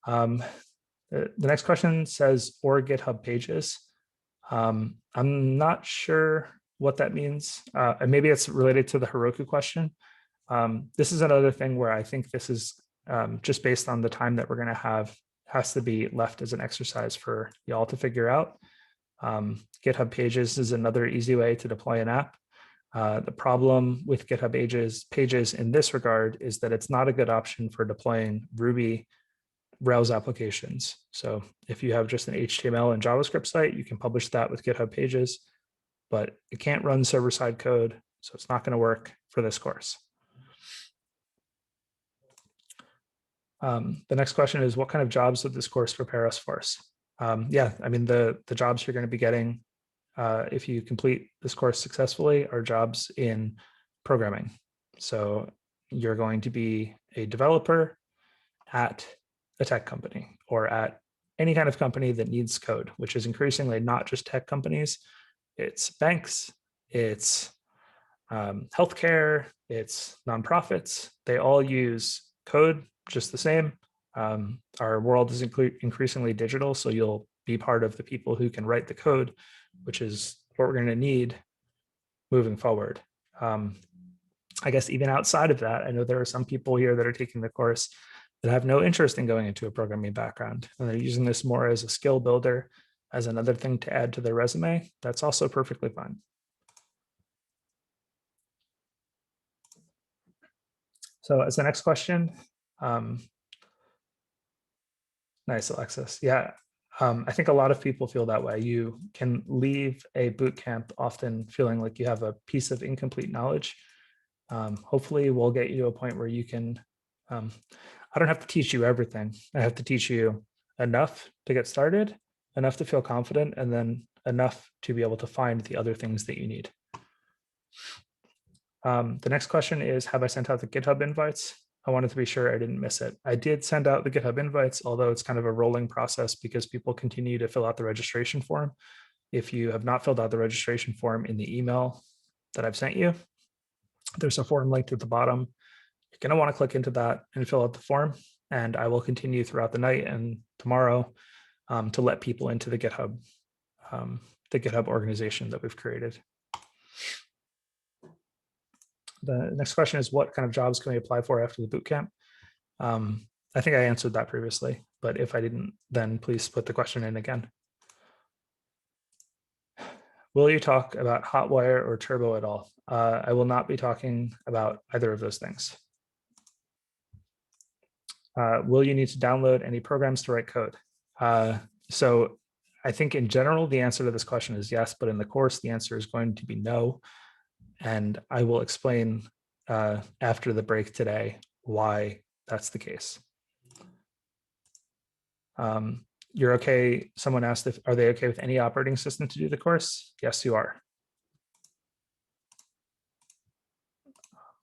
The next question says, or GitHub pages. I'm not sure what that means. And maybe it's related to the Heroku question. This is another thing where I think this is just based on the time that we're going to have, has to be left as an exercise for y'all to figure out. GitHub Pages is another easy way to deploy an app. The problem with GitHub pages in this regard is that it's not a good option for deploying Ruby Rails applications. So if you have just an HTML and JavaScript site, you can publish that with GitHub Pages, but it can't run server-side code, so it's not going to work for this course. The next question is, what kind of jobs would this course prepare us for? Yeah, I mean, the jobs you're going to be getting if you complete this course successfully are jobs in programming. So you're going to be a developer at a tech company or at any kind of company that needs code, which is increasingly not just tech companies. It's banks, it's healthcare, it's nonprofits. They all use code just the same. Our world is increasingly digital, so you'll be part of the people who can write the code, which is what we're going to need moving forward. I guess even outside of that, I know there are some people here that are taking the course that have no interest in going into a programming background, and they're using this more as a skill builder, as another thing to add to their resume. That's also perfectly fine. So as the next question, nice, Alexis. Yeah, I think a lot of people feel that way. You can leave a boot camp often feeling like you have a piece of incomplete knowledge. Hopefully we'll get you to a point where you can, I don't have to teach you everything. I have to teach you enough to get started, enough to feel confident, and then enough to be able to find the other things that you need. The next question is, have I sent out the GitHub invites? I wanted to be sure I didn't miss it. I did send out the GitHub invites, although it's kind of a rolling process because people continue to fill out the registration form. If you have not filled out the registration form in the email that I've sent you, there's a form linked at the bottom. You're going to want to click into that and fill out the form. And I will continue throughout the night and tomorrow to let people into the GitHub organization that we've created. The next question is, what kind of jobs can we apply for after the bootcamp? I think I answered that previously, but if I didn't, then please put the question in again. Will you talk about Hotwire or Turbo at all? I will not be talking about either of those things. Will you need to download any programs to write code? So I think in general, the answer to this question is yes, but in the course, the answer is going to be no. And I will explain after the break today why that's the case. You're okay. Someone asked if, are they okay with any operating system to do the course? Yes, you are.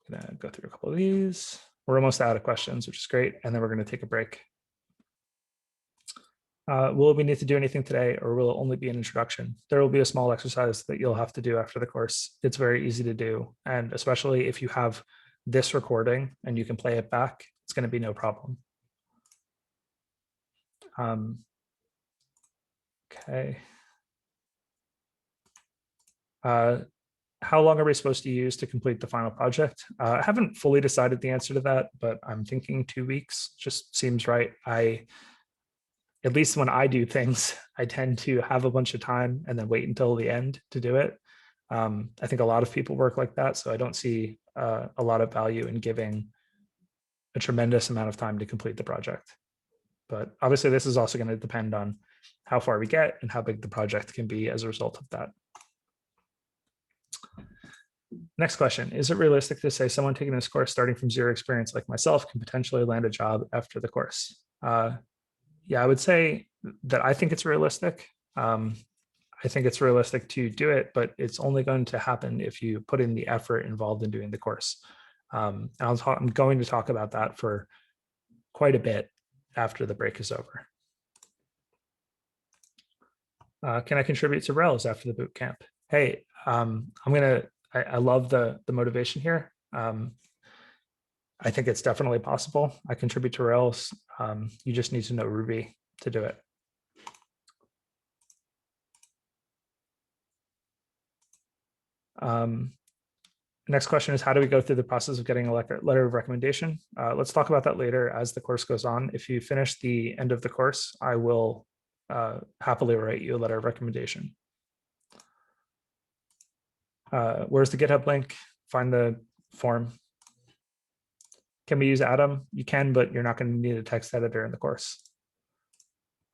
I'm gonna go through a couple of these. We're almost out of questions, which is great. And then we're gonna take a break. Will we need to do anything today, or will it only be an introduction? There will be a small exercise that you'll have to do after the course. It's very easy to do. And especially if you have this recording and you can play it back, it's gonna be no problem. Okay. How long are we supposed to use to complete the final project? I haven't fully decided the answer to that, but I'm thinking 2 weeks just seems right. At least when I do things, I tend to have a bunch of time and then wait until the end to do it. I think a lot of people work like that, so I don't see a lot of value in giving a tremendous amount of time to complete the project. But obviously this is also going to depend on how far we get and how big the project can be as a result of that. Next question, is it realistic to say someone taking this course starting from zero experience like myself can potentially land a job after the course? Yeah, I would say that I think it's realistic. I think it's realistic to do it, but it's only going to happen if you put in the effort involved in doing the course. And I'm going to talk about that for quite a bit after the break is over. Can I contribute to Rails after the boot camp? Hey, I love the motivation here. I think it's definitely possible. I contribute to Rails. You just need to know Ruby to do it. Next question is, how do we go through the process of getting a letter of recommendation? Let's talk about that later as the course goes on. If you finish the end of the course, I will happily write you a letter of recommendation. Where's the GitHub link? Find the form. Can we use Atom? You can, but you're not going to need a text editor in the course.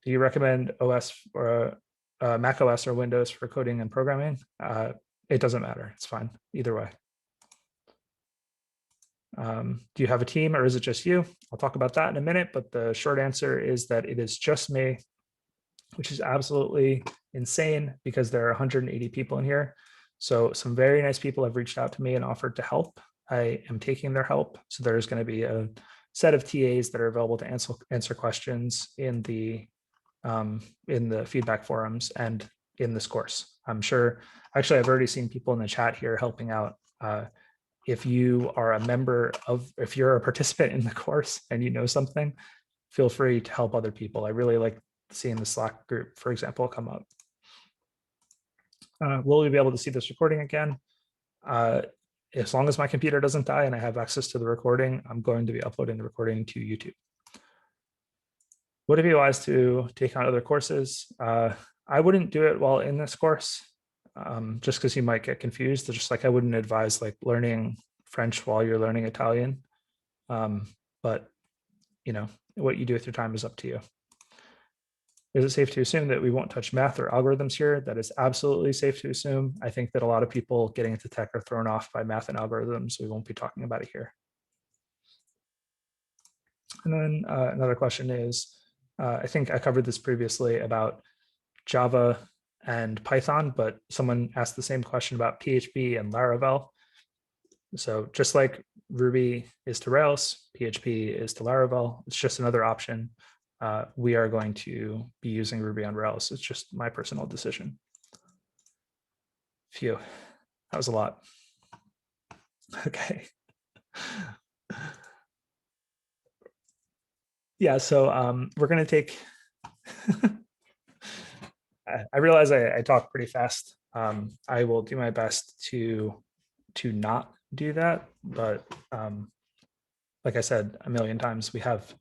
Do you recommend OS or Mac OS or Windows for coding and programming? It doesn't matter. It's fine either way. Do you have a team or is it just you? I'll talk about that in a minute, but the short answer is that it is just me, which is absolutely insane because there are 180 people in here. So some very nice people have reached out to me and offered to help. I am taking their help. So there's going to be a set of TAs that are available to answer questions in the feedback forums and in this course. I'm sure, actually, I've already seen people in the chat here helping out. If you are a member of, if you're a participant in the course and you know something, feel free to help other people. I really like seeing the Slack group, for example, come up. Will we be able to see this recording again? As long as my computer doesn't die and I have access to the recording, I'm going to be uploading the recording to YouTube. Would it be wise to take on other courses? I wouldn't do it while in this course, just because you might get confused. Just like I wouldn't advise like learning French while you're learning Italian. But you know, what you do with your time is up to you. Is it safe to assume that we won't touch math or algorithms here? That is absolutely safe to assume. I think that a lot of people getting into tech are thrown off by math and algorithms. We won't be talking about it here. And then another question is, I think I covered this previously about Java and Python, but someone asked the same question about PHP and Laravel. So just like Ruby is to Rails, PHP is to Laravel. It's just another option. We are going to be using Ruby on Rails. It's just my personal decision. Phew, that was a lot. Okay. Yeah, so we're going to take, I realize I talk pretty fast. I will do my best to not do that, but like I said a million times, we have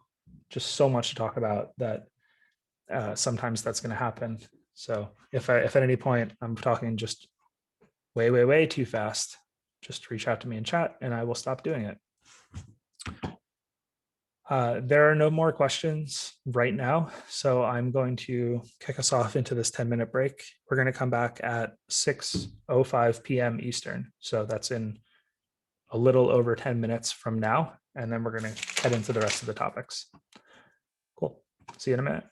just so much to talk about that sometimes that's going to happen. So if at any point I'm talking just way too fast, just reach out to me in chat and I will stop doing it. There are no more questions right now, so I'm going to kick us off into this 10-minute break. We're going to come back at 6:05 p.m. Eastern. So that's in a little over 10 minutes from now, and then we're going to head into the rest of the topics. Cool. See you in a minute.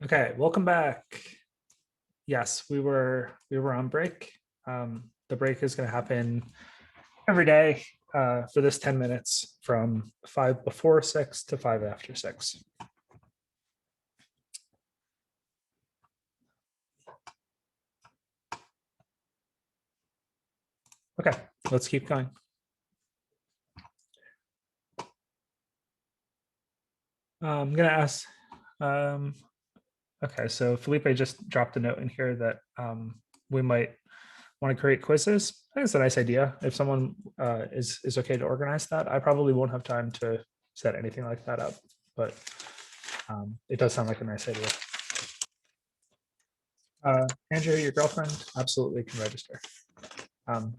Okay, welcome back. Yes, we were on break. The break is going to happen every day for this 10 minutes from 5 before 6 to 5 after 6. Okay, let's keep going. I'm going to ask, okay, so Felipe just dropped a note in here that we might want to create quizzes. I think it's a nice idea. If someone is okay to organize that, I probably won't have time to set anything like that up, but it does sound like a nice idea. Andrea, your girlfriend absolutely can register.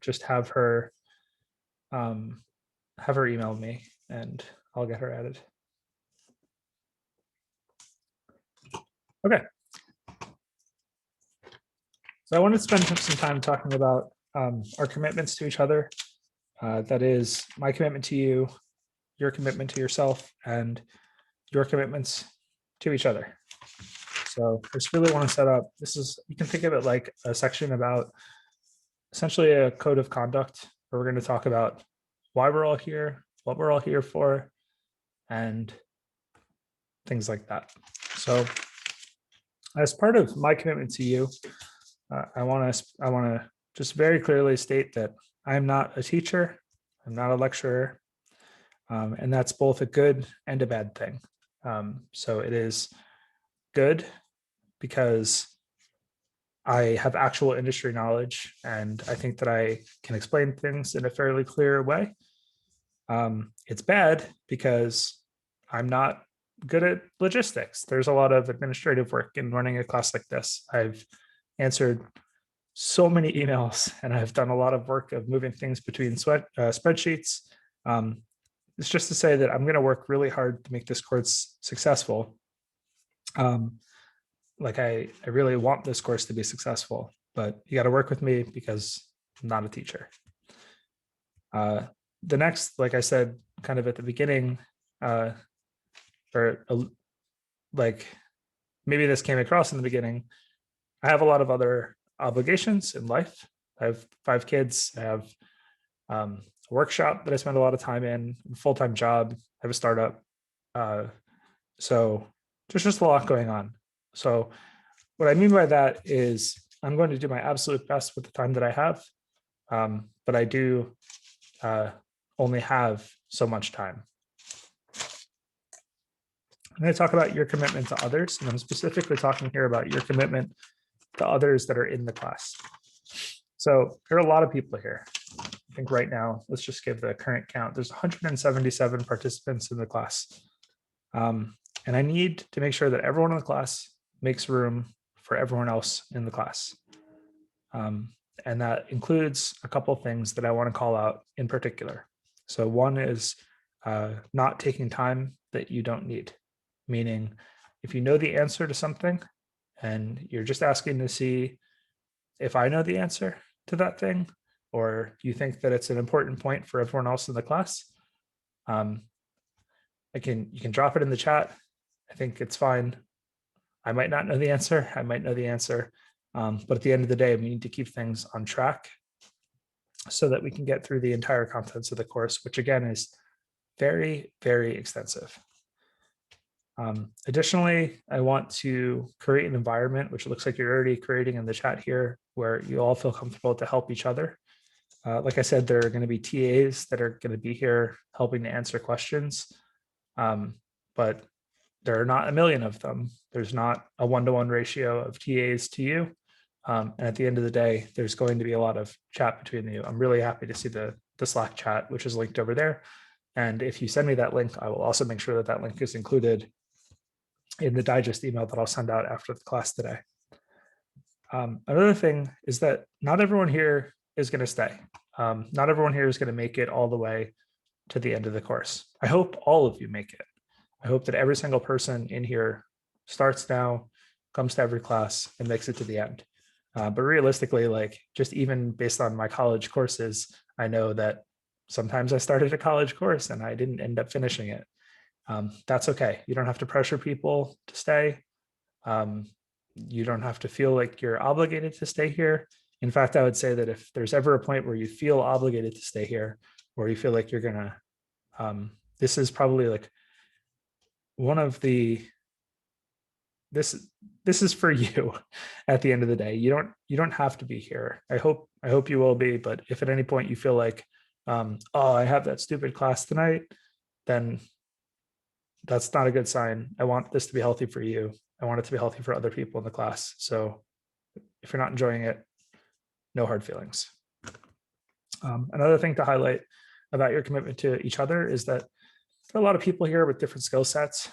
Just have her email me and I'll get her added. Okay, So I want to spend some time talking about our commitments to each other. That is my commitment to you, your commitment to yourself, and your commitments to each other. So I just really want to set up, you can think of it like a section about essentially a code of conduct where we're going to talk about why we're all here, what we're all here for, and things like that. So as part of my commitment to you, I want to just very clearly state that I'm not a teacher, I'm not a lecturer, and that's both a good and a bad thing. So it is good because I have actual industry knowledge, and I think that I can explain things in a fairly clear way. It's bad because I'm not good at logistics. There's a lot of administrative work in running a class like this. I've answered so many emails, and I've done a lot of work of moving things between spreadsheets. It's just to say that I'm going to work really hard to make this course successful. Like I really want this course to be successful, but you got to work with me because I'm not a teacher. The next, like I said, kind of at the beginning, like maybe this came across in the beginning, I have a lot of other obligations in life. I have 5 kids. I have a workshop that I spend a lot of time in, a full-time job. I have a startup. So there's just a lot going on. So what I mean by that is I'm going to do my absolute best with the time that I have, but I do only have so much time. I'm going to talk about your commitment to others, and I'm specifically talking here about your commitment to others that are in the class. So there are a lot of people here. I think right now, let's just give the current count. There's 177 participants in the class. And I need to make sure that everyone in the class makes room for everyone else in the class. And that includes a couple of things that I want to call out in particular. So one is not taking time that you don't need, meaning if you know the answer to something and you're just asking to see if I know the answer to that thing, or you think that it's an important point for everyone else in the class, you can drop it in the chat. I think it's fine. I might not know the answer. I might know the answer. But at the end of the day, we need to keep things on track so that we can get through the entire contents of the course, which again is very, very extensive. Additionally, I want to create an environment, which looks like you're already creating in the chat here, where you all feel comfortable to help each other. Like I said, there are going to be TAs that are going to be here helping to answer questions, but there are not a million of them. There's not a 1-to-1 ratio of TAs to you. And at the end of the day, there's going to be a lot of chat between you. I'm really happy to see the Slack chat, which is linked over there. And if you send me that link, I will also make sure that that link is included in the digest email that I'll send out after the class today. Another thing is that not everyone here is going to stay. Not everyone here is going to make it all the way to the end of the course. I hope all of you make it. I hope that every single person in here starts now, comes to every class, and makes it to the end. But realistically, like just even based on my college courses, I know that sometimes I started a college course and I didn't end up finishing it. That's okay. You don't have to pressure people to stay. You don't have to feel like you're obligated to stay here. In fact, I would say that if there's ever a point where you feel obligated to stay here, or you feel like you're gonna, this is probably like one of the, this is for you at the end of the day. You don't have to be here. I hope you will be, but if at any point you feel like, oh, I have that stupid class tonight, then that's not a good sign. I want this to be healthy for you. I want it to be healthy for other people in the class. So if you're not enjoying it, no hard feelings. Another thing to highlight about your commitment to each other is that there are a lot of people here with different skill sets.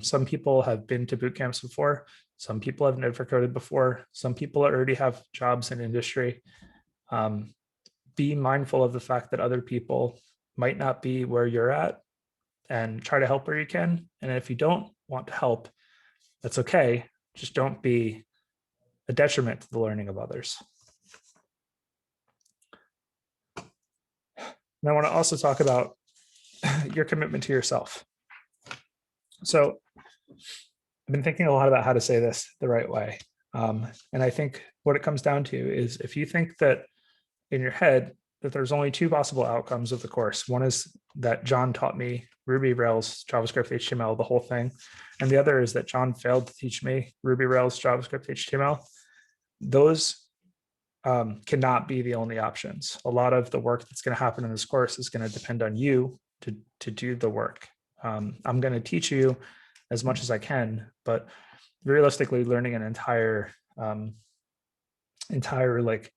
Some people have been to boot camps before. Some people have never coded before. Some people already have jobs in industry. Be mindful of the fact that other people might not be where you're at, and try to help where you can. And if you don't want to help, that's okay. Just don't be a detriment to the learning of others. And I want to also talk about your commitment to yourself. So I've been thinking a lot about how to say this the right way. And I think what it comes down to is if you think that in your head that there's only two possible outcomes of the course. One is that John taught me Ruby, Rails, JavaScript, HTML, the whole thing. And the other is that John failed to teach me Ruby, Rails, JavaScript, HTML. Those cannot be the only options. A lot of the work that's going to happen in this course is going to depend on you to do the work. I'm going to teach you as much as I can, but realistically, learning an entire like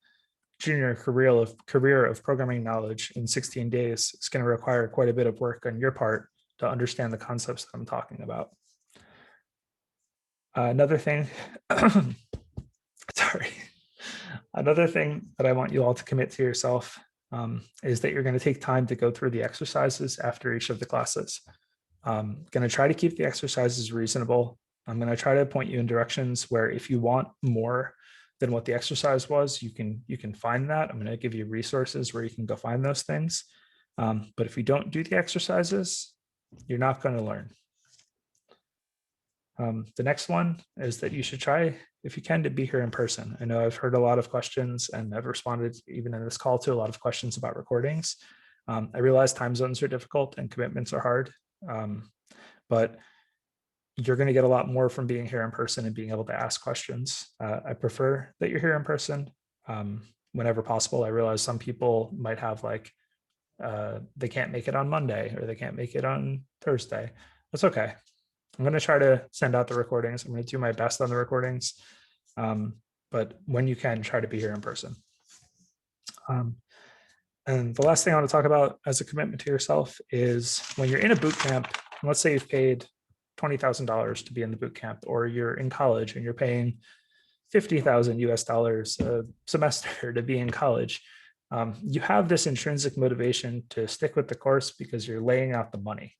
junior career of programming knowledge in 16 days is going to require quite a bit of work on your part to understand the concepts that I'm talking about. Another thing, sorry. Another thing that I want you all to commit to yourself is that you're going to take time to go through the exercises after each of the classes. I'm going to try to keep the exercises reasonable. I'm going to try to point you in directions where if you want more than what the exercise was, you can find that. I'm going to give you resources where you can go find those things. But if you don't do the exercises, you're not going to learn. The next one is that you should try, if you can, to be here in person. I know I've heard a lot of questions and I've responded even in this call to a lot of questions about recordings. I realize time zones are difficult and commitments are hard, but you're going to get a lot more from being here in person and being able to ask questions. I prefer that you're here in person whenever possible. I realize some people might have like, they can't make it on Monday or they can't make it on Thursday. That's okay. I'm going to try to send out the recordings. I'm going to do my best on the recordings. But when you can, try to be here in person. And the last thing I want to talk about as a commitment to yourself is when you're in a boot camp, let's say you've paid $20,000 to be in the boot camp, or you're in college and you're paying $50,000 US a semester to be in college. You have this intrinsic motivation to stick with the course because you're laying out the money.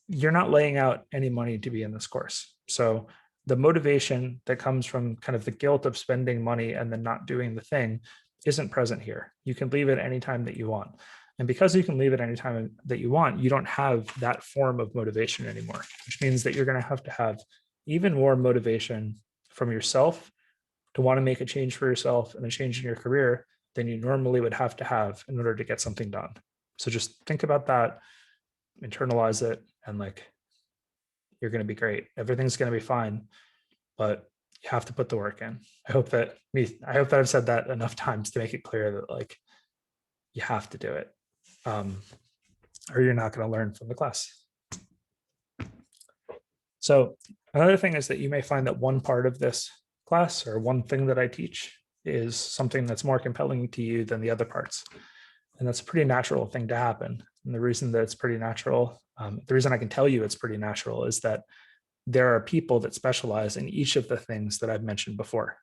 You're not laying out any money to be in this course. So the motivation that comes from kind of the guilt of spending money and then not doing the thing isn't present here. You can leave it anytime that you want. And because you can leave it anytime that you want, you don't have that form of motivation anymore, which means that you're going to have even more motivation from yourself to want to make a change for yourself and a change in your career than you normally would have to have in order to get something done. So just think about that, internalize it, and like, you're going to be great. Everything's going to be fine, but you have to put the work in. I hope that I've said that enough times to make it clear that like, you have to do it. Or you're not going to learn from the class. So another thing is that you may find that one part of this class or one thing that I teach is something that's more compelling to you than the other parts. And that's a pretty natural thing to happen. And the reason that it's pretty natural, the reason I can tell you it's pretty natural is that there are people that specialize in each of the things that I've mentioned before.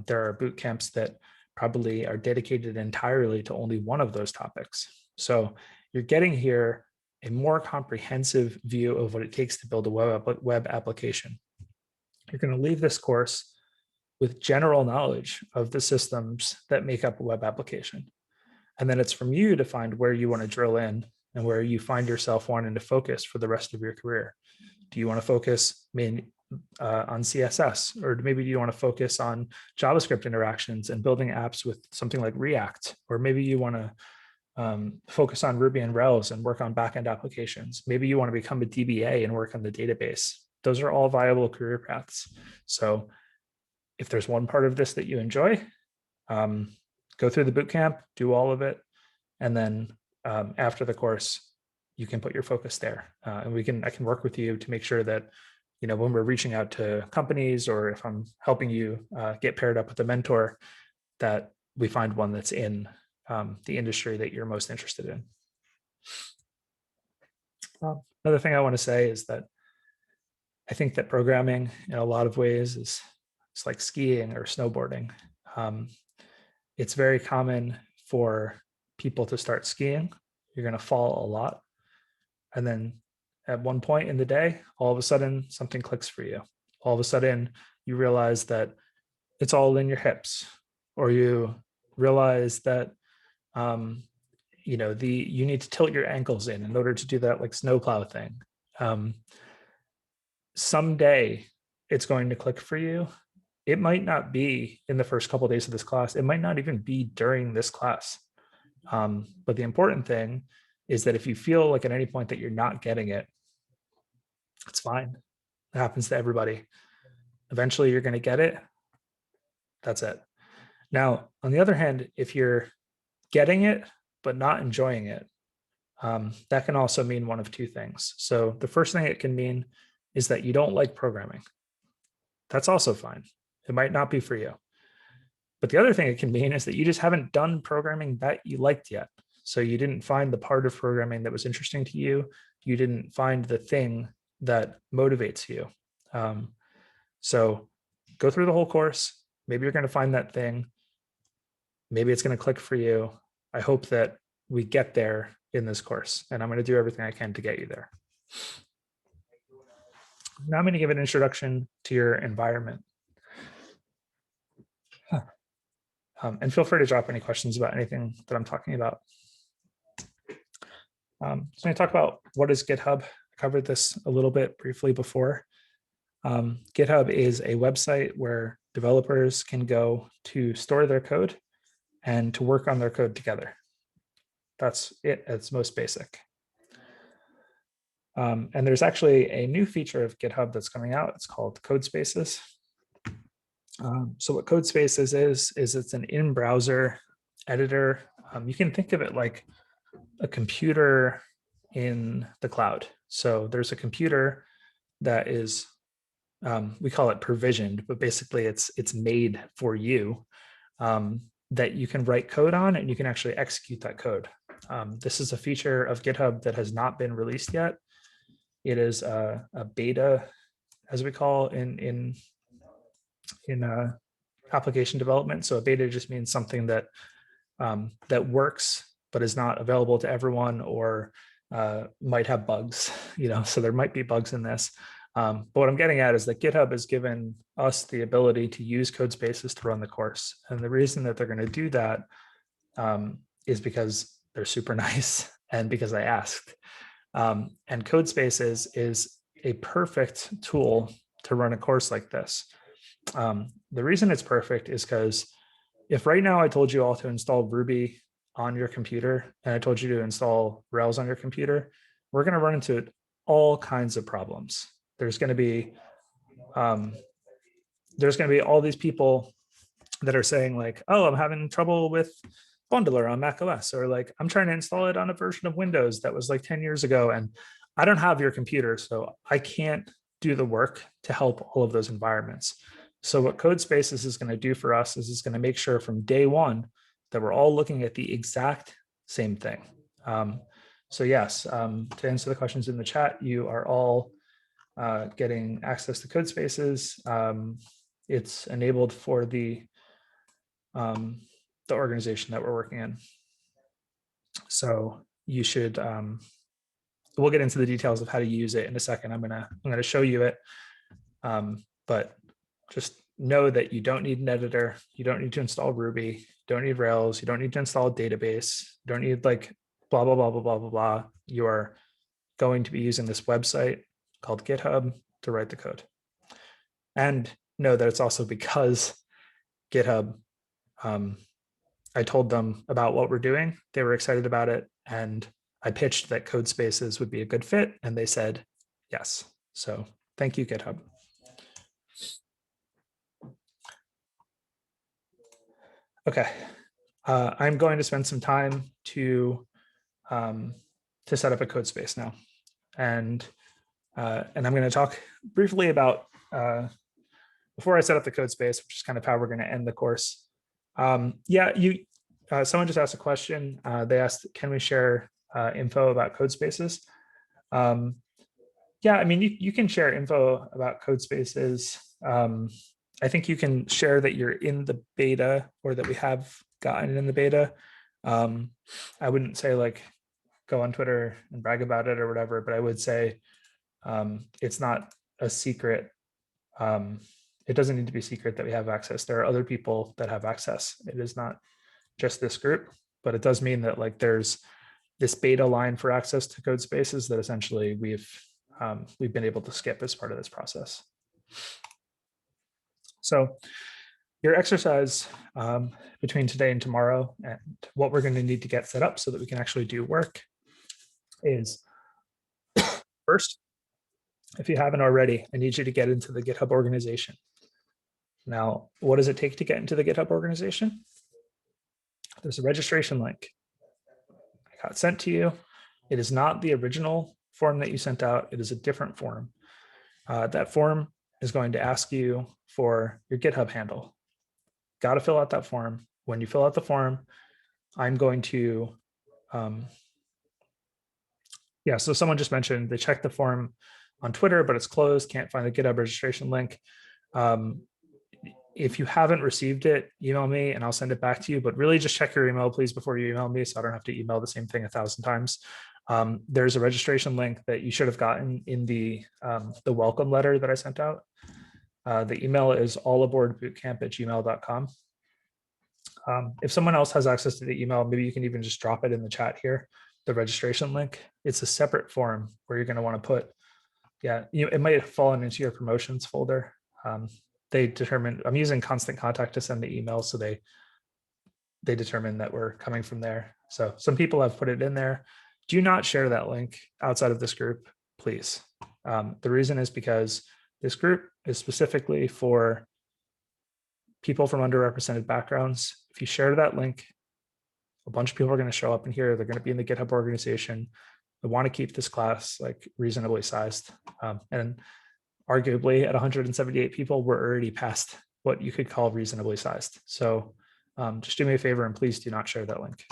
There are boot camps that probably are dedicated entirely to only one of those topics. So you're getting here a more comprehensive view of what it takes to build a web application. You're going to leave this course with general knowledge of the systems that make up a web application. And then it's from you to find where you want to drill in and where you find yourself wanting to focus for the rest of your career. Do you want to focus on CSS, or maybe do you want to focus on JavaScript interactions and building apps with something like React, or maybe you want to focus on Ruby and Rails and work on backend applications. Maybe you want to become a DBA and work on the database. Those are all viable career paths. So if there's one part of this that you enjoy, go through the bootcamp, do all of it, and then after the course, you can put your focus there. And I can work with you to make sure that, you know, when we're reaching out to companies, or if I'm helping you get paired up with a mentor, that we find one that's in the industry that you're most interested in. Another thing I want to say is that I think that programming in a lot of ways is it's like skiing or snowboarding. It's very common for people to start skiing. You're going to fall a lot. And then at one point in the day, all of a sudden something clicks for you. all of a sudden you realize that it's all in your hips, or you realize that you need to tilt your ankles in order to do that like snowplow thing. Someday it's going to click for you. It might not be in the first couple of days of this class. It might not even be during this class. But the important thing is that if you feel like at any point that you're not getting it, it's fine. It happens to everybody. Eventually you're going to get it. That's it. Now, on the other hand, if you're getting it, but not enjoying it, that can also mean one of two things. So the first thing it can mean is that you don't like programming. That's also fine. It might not be for you. But the other thing it can mean is that you just haven't done programming that you liked yet. So you didn't find the part of programming that was interesting to you. You didn't find the thing that motivates you. So go through the whole course. Maybe you're going to find that thing. Maybe it's going to click for you. I hope that we get there in this course, and I'm going to do everything I can to get you there. Now I'm going to give an introduction to your environment. And feel free to drop any questions about anything that I'm talking about. So I'm going to talk about what is GitHub. I covered this a little bit briefly before. GitHub is a website where developers can go to store their code and to work on their code together. That's it at its most basic. And there's actually a new feature of GitHub that's coming out. It's called Codespaces. So what Codespaces is it's an in-browser editor. You can think of it like a computer in the cloud. So there's a computer that is, we call it provisioned, but basically it's made for you, that you can write code on and you can actually execute that code. This is a feature of GitHub that has not been released yet. It is a beta, as we call in application development. So a beta just means something that that works but is not available to everyone, or might have bugs. So there might be bugs in this. But what I'm getting at is that GitHub has given us the ability to use Codespaces to run the course, and the reason that they're going to do that is because they're super nice and because I asked. And Codespaces is a perfect tool to run a course like this. The reason it's perfect is because if right now I told you all to install Ruby on your computer and I told you to install Rails on your computer, we're going to run into all kinds of problems. There's going to be all these people that are saying like, oh, I'm having trouble with Bundler on macOS, or like I'm trying to install it on a version of Windows that was like 10 years ago and I don't have your computer, so I can't do the work to help all of those environments. So what Codespaces is going to do for us is it's going to make sure from day one that we're all looking at the exact same thing. So yes, to answer the questions in the chat, you are all getting access to Codespaces. It's enabled for the organization that we're working in. So you should, we'll get into the details of how to use it in a second. I'm gonna show you it. But just know that you don't need an editor. You don't need to install Ruby. You don't need Rails. You don't need to install a database. You don't need like blah, blah, blah, blah, blah, blah, blah. You are going to be using this website called GitHub to write the code. And know that it's also because GitHub, I told them about what we're doing. They were excited about it. And I pitched that Codespaces would be a good fit. And they said, yes. So thank you, GitHub. Okay, I'm going to spend some time to set up a Codespace now, and I'm going to talk briefly about before I set up the Codespace, which is kind of how we're going to end the course. Yeah, someone just asked a question. They asked, can we share info about Codespaces? Yeah, I mean, you can share info about Codespaces. I think you can share that you're in the beta or that we have gotten in the beta. I wouldn't say like go on Twitter and brag about it or whatever, but I would say it's not a secret It doesn't need to be secret that we have access. There are other people that have access. It is not just this group, but it does mean that like there's this beta line for access to code spaces that essentially we've been able to skip as part of this process. So your exercise between today and tomorrow, and what we're going to need to get set up so that we can actually do work, is first, if you haven't already, I need you to get into the GitHub organization. Now, what does it take to get into the GitHub organization? There's a registration link. I got sent to you. It is not the original form that you sent out. It is a different form. That form is going to ask you for your GitHub handle. Got to fill out that form. When you fill out the form, I'm going to, so someone just mentioned they checked the form on Twitter, but it's closed, can't find the GitHub registration link. If you haven't received it, email me and I'll send it back to you, but really just check your email, please, before you email me, so I don't have to email the same thing 1,000 times. There's a registration link that you should have gotten in the welcome letter that I sent out. The email is allaboardbootcamp@gmail.com. If someone else has access to the email, maybe you can even just drop it in the chat here, the registration link. It's a separate form where you're going to want to put, it might have fallen into your promotions folder. They determined, I'm using Constant Contact to send the email, so they determined that we're coming from there. So some people have put it in there. Do not share that link outside of this group, please. The reason is because this group is specifically for people from underrepresented backgrounds. If you share that link, a bunch of people are going to show up in here. They're going to be in the GitHub organization. They want to keep this class like reasonably sized. And arguably at 178 people, we're already past what you could call reasonably sized. So just do me a favor and please do not share that link.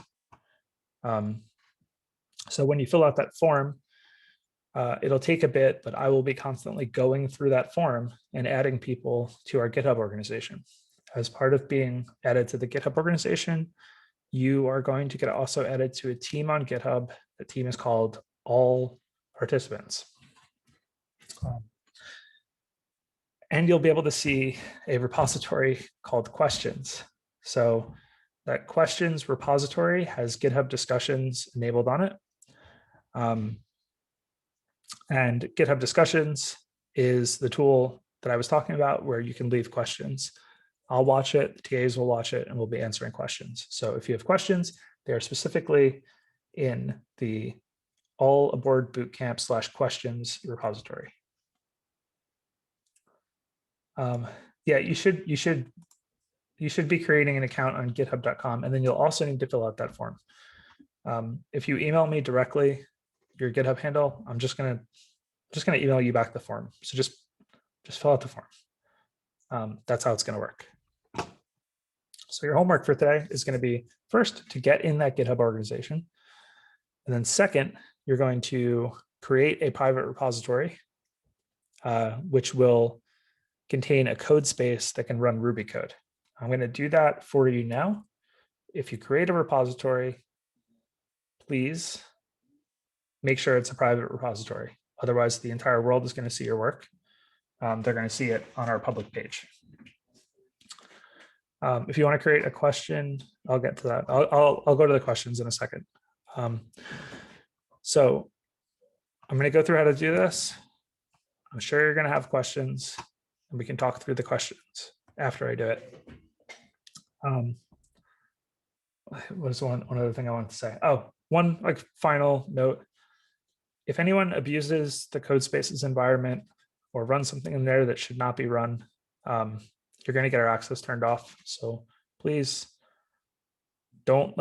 So when you fill out that form, it'll take a bit, but I will be constantly going through that form and adding people to our GitHub organization. As part of being added to the GitHub organization, you are going to get also added to a team on GitHub. The team is called All Participants. And you'll be able to see a repository called Questions. So that Questions repository has GitHub discussions enabled on it. And GitHub Discussions is the tool that I was talking about where you can leave questions. I'll watch it, the TAs will watch it, and we'll be answering questions. So if you have questions, they are specifically in the All Aboard Bootcamp /questions repository. You should be creating an account on github.com, and then you'll also need to fill out that form. If you email me directly your GitHub handle, I'm just gonna email you back the form. So just fill out the form. That's how it's gonna work. So your homework for today is gonna be first to get in that GitHub organization. And then second, you're going to create a private repository, which will contain a code space that can run Ruby code. I'm gonna do that for you now. If you create a repository, please make sure it's a private repository. Otherwise, the entire world is going to see your work. They're going to see it on our public page. If you want to create a question, I'll get to that. I'll go to the questions in a second. So I'm going to go through how to do this. I'm sure you're going to have questions, and we can talk through the questions after I do it. What is one other thing I wanted to say? Oh, one like final note. If anyone abuses the Codespaces environment or runs something in there that should not be run, you're going to get our access turned off. So please don't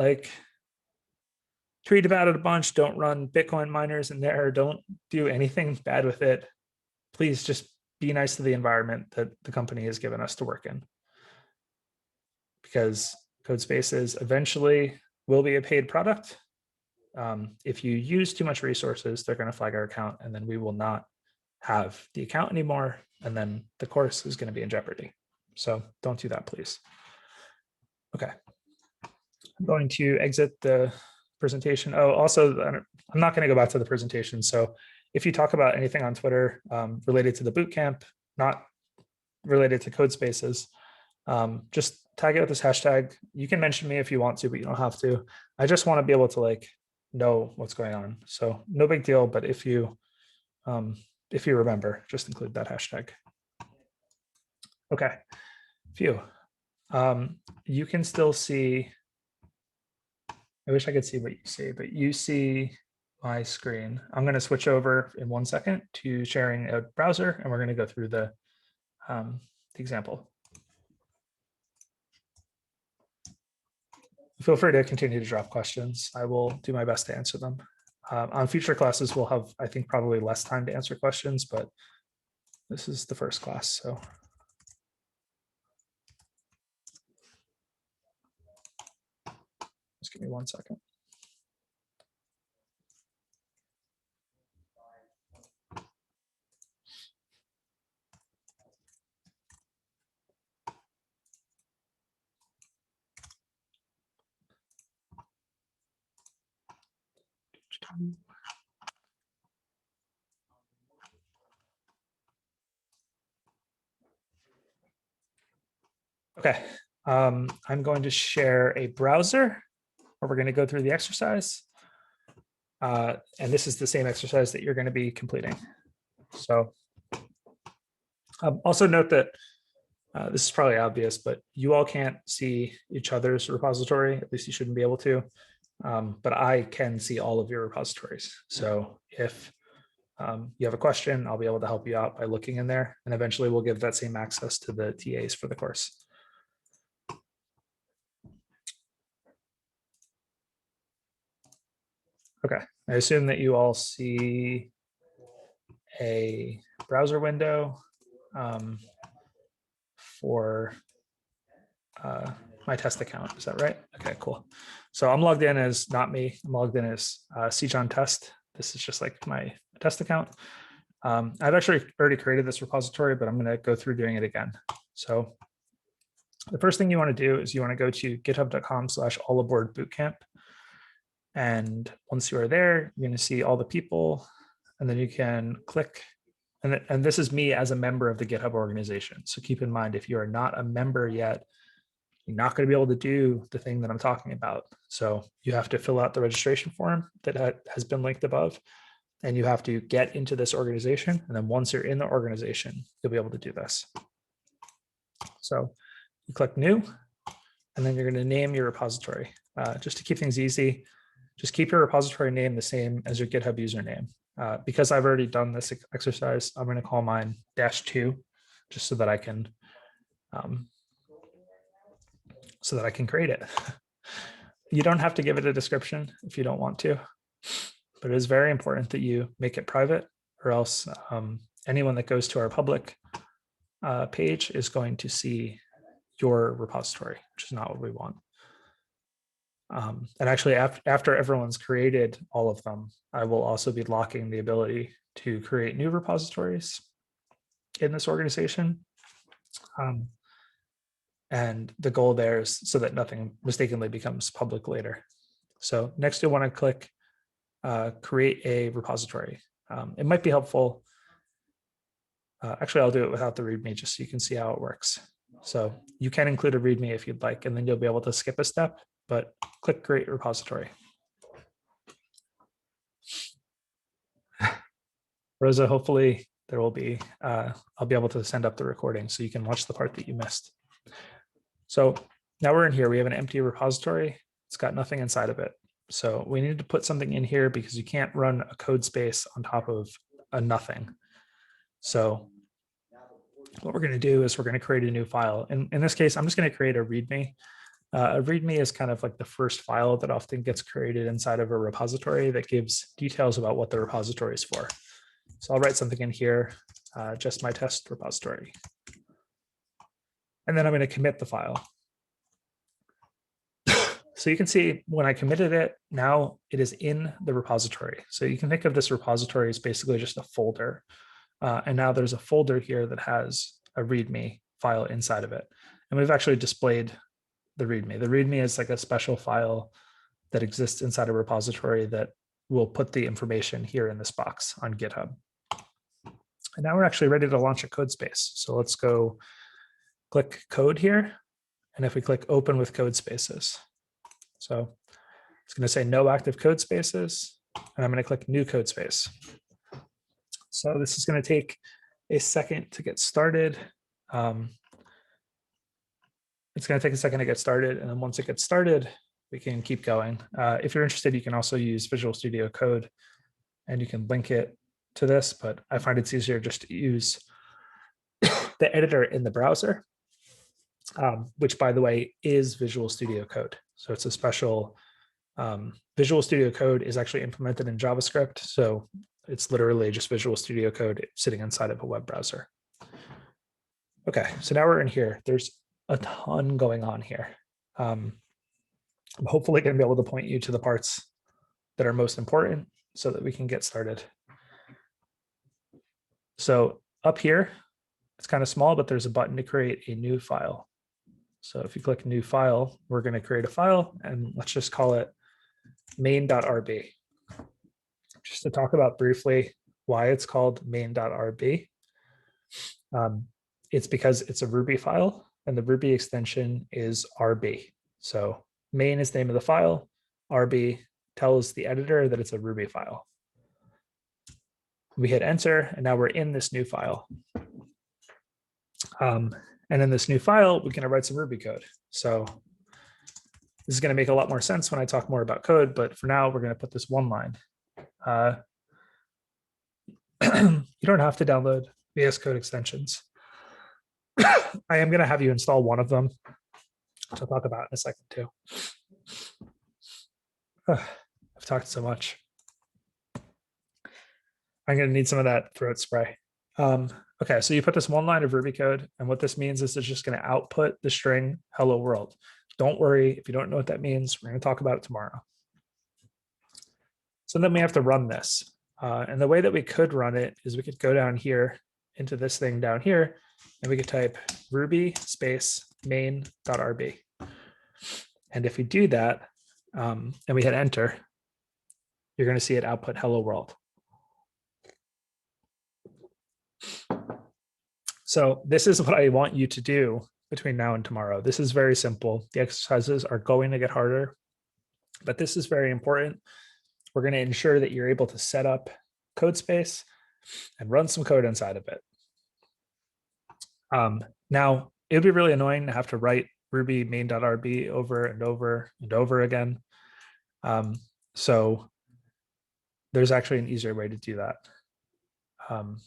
tweet about it a bunch. Don't run Bitcoin miners in there. Don't do anything bad with it. Please just be nice to the environment that the company has given us to work in. Because Codespaces eventually will be a paid product. If you use too much resources, they're going to flag our account, and then we will not have the account anymore, and then the course is going to be in jeopardy. So don't do that, please. Okay. I'm going to exit the presentation. Oh, also, I'm not going to go back to the presentation. So if you talk about anything on Twitter related to the bootcamp, not related to code spaces, just tag it with this hashtag. You can mention me if you want to, but you don't have to. I just want to be able to like know what's going on. So no big deal, but if you remember, just include that hashtag. Okay, phew. You can still see, I wish I could see what you see, but you see my screen. I'm going to switch over in 1 second to sharing a browser, and we're going to go through the example. Feel free to continue to drop questions. I will do my best to answer them. On future classes, we'll have, I think, probably less time to answer questions, but this is the first class, so. Just give me 1 second. Okay, I'm going to share a browser where we're going to go through the exercise. And this is the same exercise that you're going to be completing. So also note that this is probably obvious, but you all can't see each other's repository. At least you shouldn't be able to. But I can see all of your repositories. So if you have a question, I'll be able to help you out by looking in there. And eventually we'll give that same access to the TAs for the course. Okay, I assume that you all see a browser window for my test account. Is that right? Okay, cool. So I'm logged in as not me. I'm logged in as Cjon Test. This is just like my test account. I've actually already created this repository, but I'm going to go through doing it again. So the first thing you want to do is you want to go to github.com/allaboardbootcamp. And once you are there, you're going to see all the people, and then you can click. And this is me as a member of the GitHub organization. So keep in mind, if you are not a member yet, you're not going to be able to do the thing that I'm talking about. So you have to fill out the registration form that has been linked above, and you have to get into this organization. And then once you're in the organization, you'll be able to do this. So you click new, and then you're going to name your repository. Just to keep things easy, just keep your repository name the same as your GitHub username. Because I've already done this exercise, I'm going to call mine -2, just so that I can create it. You don't have to give it a description if you don't want to, but it is very important that you make it private, or else anyone that goes to our public page is going to see your repository, which is not what we want. And actually, after everyone's created all of them, I will also be locking the ability to create new repositories in this organization. And the goal there is so that nothing mistakenly becomes public later. So next you'll want to click create a repository. It might be helpful. Actually, I'll do it without the README just so you can see how it works. So you can include a README if you'd like, and then you'll be able to skip a step, but click create repository. Rosa, hopefully there will be, I'll be able to send up the recording so you can watch the part that you missed. So now we're in here, we have an empty repository. It's got nothing inside of it. So we need to put something in here because you can't run a code space on top of a nothing. So what we're going to do is we're going to create a new file. In this case, I'm just going to create a README. A README is kind of like the first file that often gets created inside of a repository that gives details about what the repository is for. So I'll write something in here, just my test repository. And then I'm going to commit the file. So you can see when I committed it, now it is in the repository. So you can think of this repository as basically just a folder. And now there's a folder here that has a README file inside of it. And we've actually displayed the README. The README is like a special file that exists inside a repository that will put the information here in this box on GitHub. And now we're actually ready to launch a code space. So let's go click code here. And if we click open with code spaces, so it's going to say no active code spaces, and I'm going to click new code space. So this is going to take a second to get started. It's going to take a second to get started. And then once it gets started, we can keep going. If you're interested, you can also use Visual Studio Code and you can link it to this, but I find it's easier just to use the editor in the browser, which by the way, is Visual Studio Code. So it's a special, Visual Studio Code is actually implemented in JavaScript. So it's literally just Visual Studio Code sitting inside of a web browser. Okay, so now we're in here. There's a ton going on here. I'm hopefully going to be able to point you to the parts that are most important so that we can get started. So up here, it's kind of small, but there's a button to create a new file. So if you click new file, we're going to create a file, and let's just call it main.rb. Just to talk about briefly why it's called main.rb. It's because it's a Ruby file, and the Ruby extension is RB. So main is the name of the file. RB tells the editor that it's a Ruby file. We hit enter, and now we're in this new file. And in this new file, we're going to write some Ruby code. So this is going to make a lot more sense when I talk more about code, but for now, we're going to put this one line. You don't have to download VS Code extensions. I am going to have you install one of them, which I'll talk about in a second too. I've talked so much. I'm going to need some of that throat spray. Okay, so you put this one line of Ruby code, and what this means is it's just going to output the string hello world. Don't worry if you don't know what that means. We're going to talk about it tomorrow. So then we have to run this. And the way that we could run it is we could go down here into this thing down here, and we could type Ruby space main.rb. And if we do that, and we hit enter, you're going to see it output hello world. So this is what I want you to do between now and tomorrow. This is very simple. The exercises are going to get harder, but this is very important. We're going to ensure that you're able to set up code space and run some code inside of it. Now, it would be really annoying to have to write Ruby main.rb over and over and over again. So there's actually an easier way to do that. I'm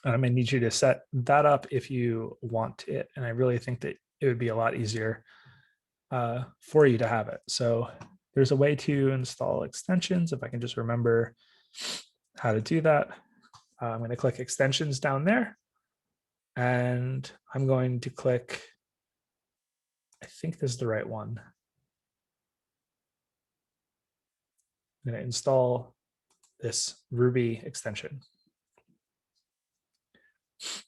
going to need you to set that up if you want it. And I really think that it would be a lot easier for you to have it. So there's a way to install extensions. If I can just remember how to do that, I'm going to click extensions down there. And I'm going to click, I think this is the right one. I'm going to install this Ruby extension.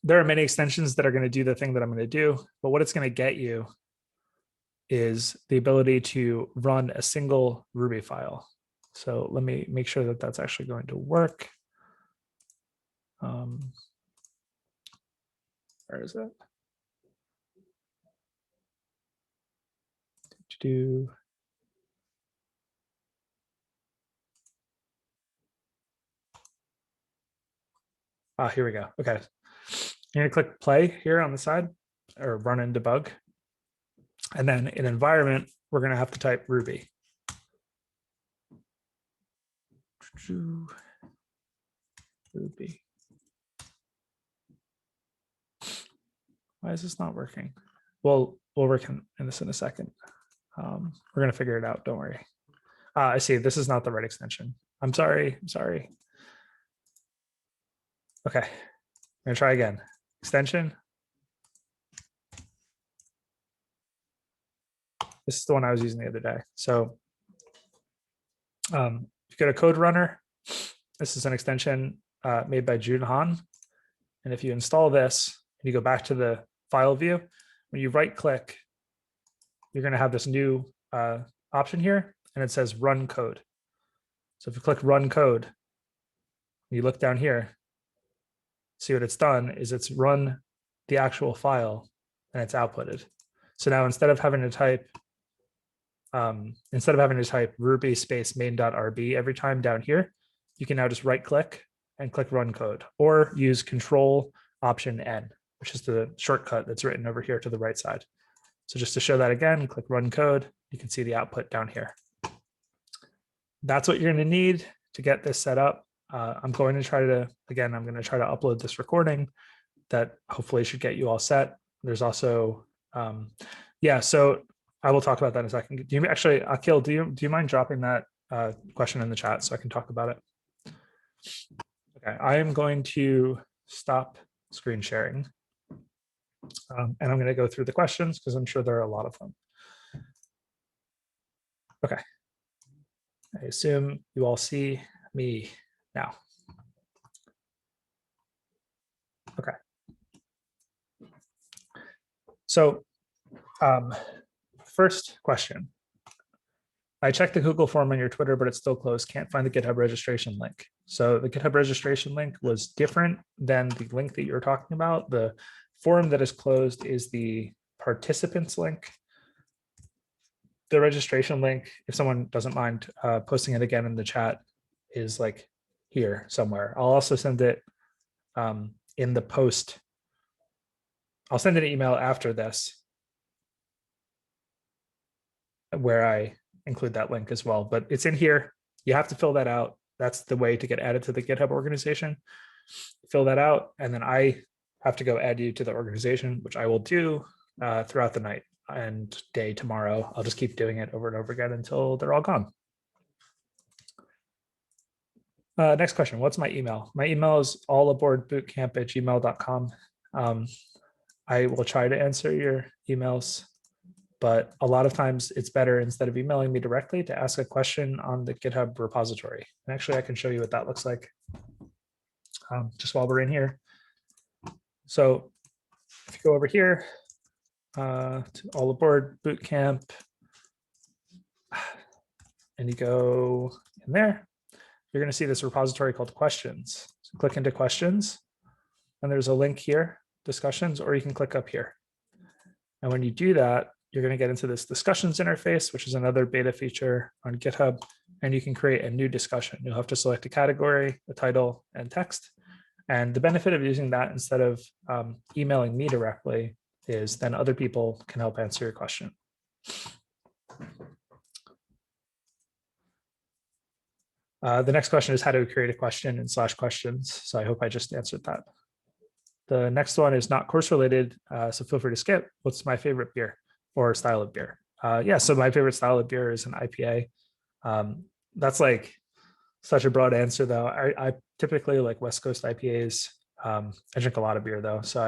There are many extensions that are going to do the thing that I'm going to do, but what it's going to get you is the ability to run a single Ruby file. So let me make sure that that's actually going to work. Where is it? Here we go. Okay. You're going to click play here on the side, or run and debug. And then in environment, we're going to have to type Ruby. Ruby. Why is this not working? Well, we'll work in this in a second. We're going to figure it out. Don't worry. I see. This is not the right extension. I'm sorry. I'm sorry. Okay. I'm going to try again. Extension. This is the one I was using the other day. So if you go to Code Runner, this is an extension made by Jun Han. And if you install this and you go back to the file view, when you right click, you're going to have this new option here, and it says run code. So if you click run code, you look down here, see what it's done is it's run the actual file and it's outputted. So now instead of having to type Ruby space main.rb every time down here, you can now just right click and click run code, or use Control Option N, which is the shortcut that's written over here to the right side. So just to show that again, click run code, you can see the output down here. That's what you're going to need to get this set up. I'm going to try to upload this recording that hopefully should get you all set. There's also, so I will talk about that in a second. Do you actually, Akil, do you mind dropping that question in the chat so I can talk about it? Okay, I am going to stop screen sharing. And I'm going to go through the questions because I'm sure there are a lot of them. Okay. I assume you all see me now. Okay. So first question. I checked the Google form on your Twitter, but it's still closed. Can't find the GitHub registration link. So the GitHub registration link was different than the link that you're talking about. The form that is closed is the participants link. The registration link, if someone doesn't mind posting it again in the chat, is like here somewhere. I'll also send it in the post. I'll send an email after this where I include that link as well, but it's in here. You have to fill that out. That's the way to get added to the GitHub organization. Fill that out, and then I have to go add you to the organization, which I will do throughout the night and day tomorrow. I'll just keep doing it over and over again until they're all gone. Next question, what's my email? My email is allaboardbootcamp@gmail.com. I will try to answer your emails, but a lot of times it's better, instead of emailing me directly, to ask a question on the GitHub repository. And actually I can show you what that looks like just while we're in here. So if you go over here to All Aboard Bootcamp, and you go in there, you're going to see this repository called questions. So click into questions, and there's a link here, discussions, or you can click up here. And when you do that, you're going to get into this discussions interface, which is another beta feature on GitHub, and you can create a new discussion. You'll have to select a category, a title, and text. And the benefit of using that instead of emailing me directly is then other people can help answer your question. The next question is how to create a question in /questions. So I hope I just answered that. The next one is not course related, so feel free to skip. What's my favorite beer or style of beer? So my favorite style of beer is an IPA. That's like such a broad answer though. I typically like West Coast IPAs. I drink a lot of beer though. So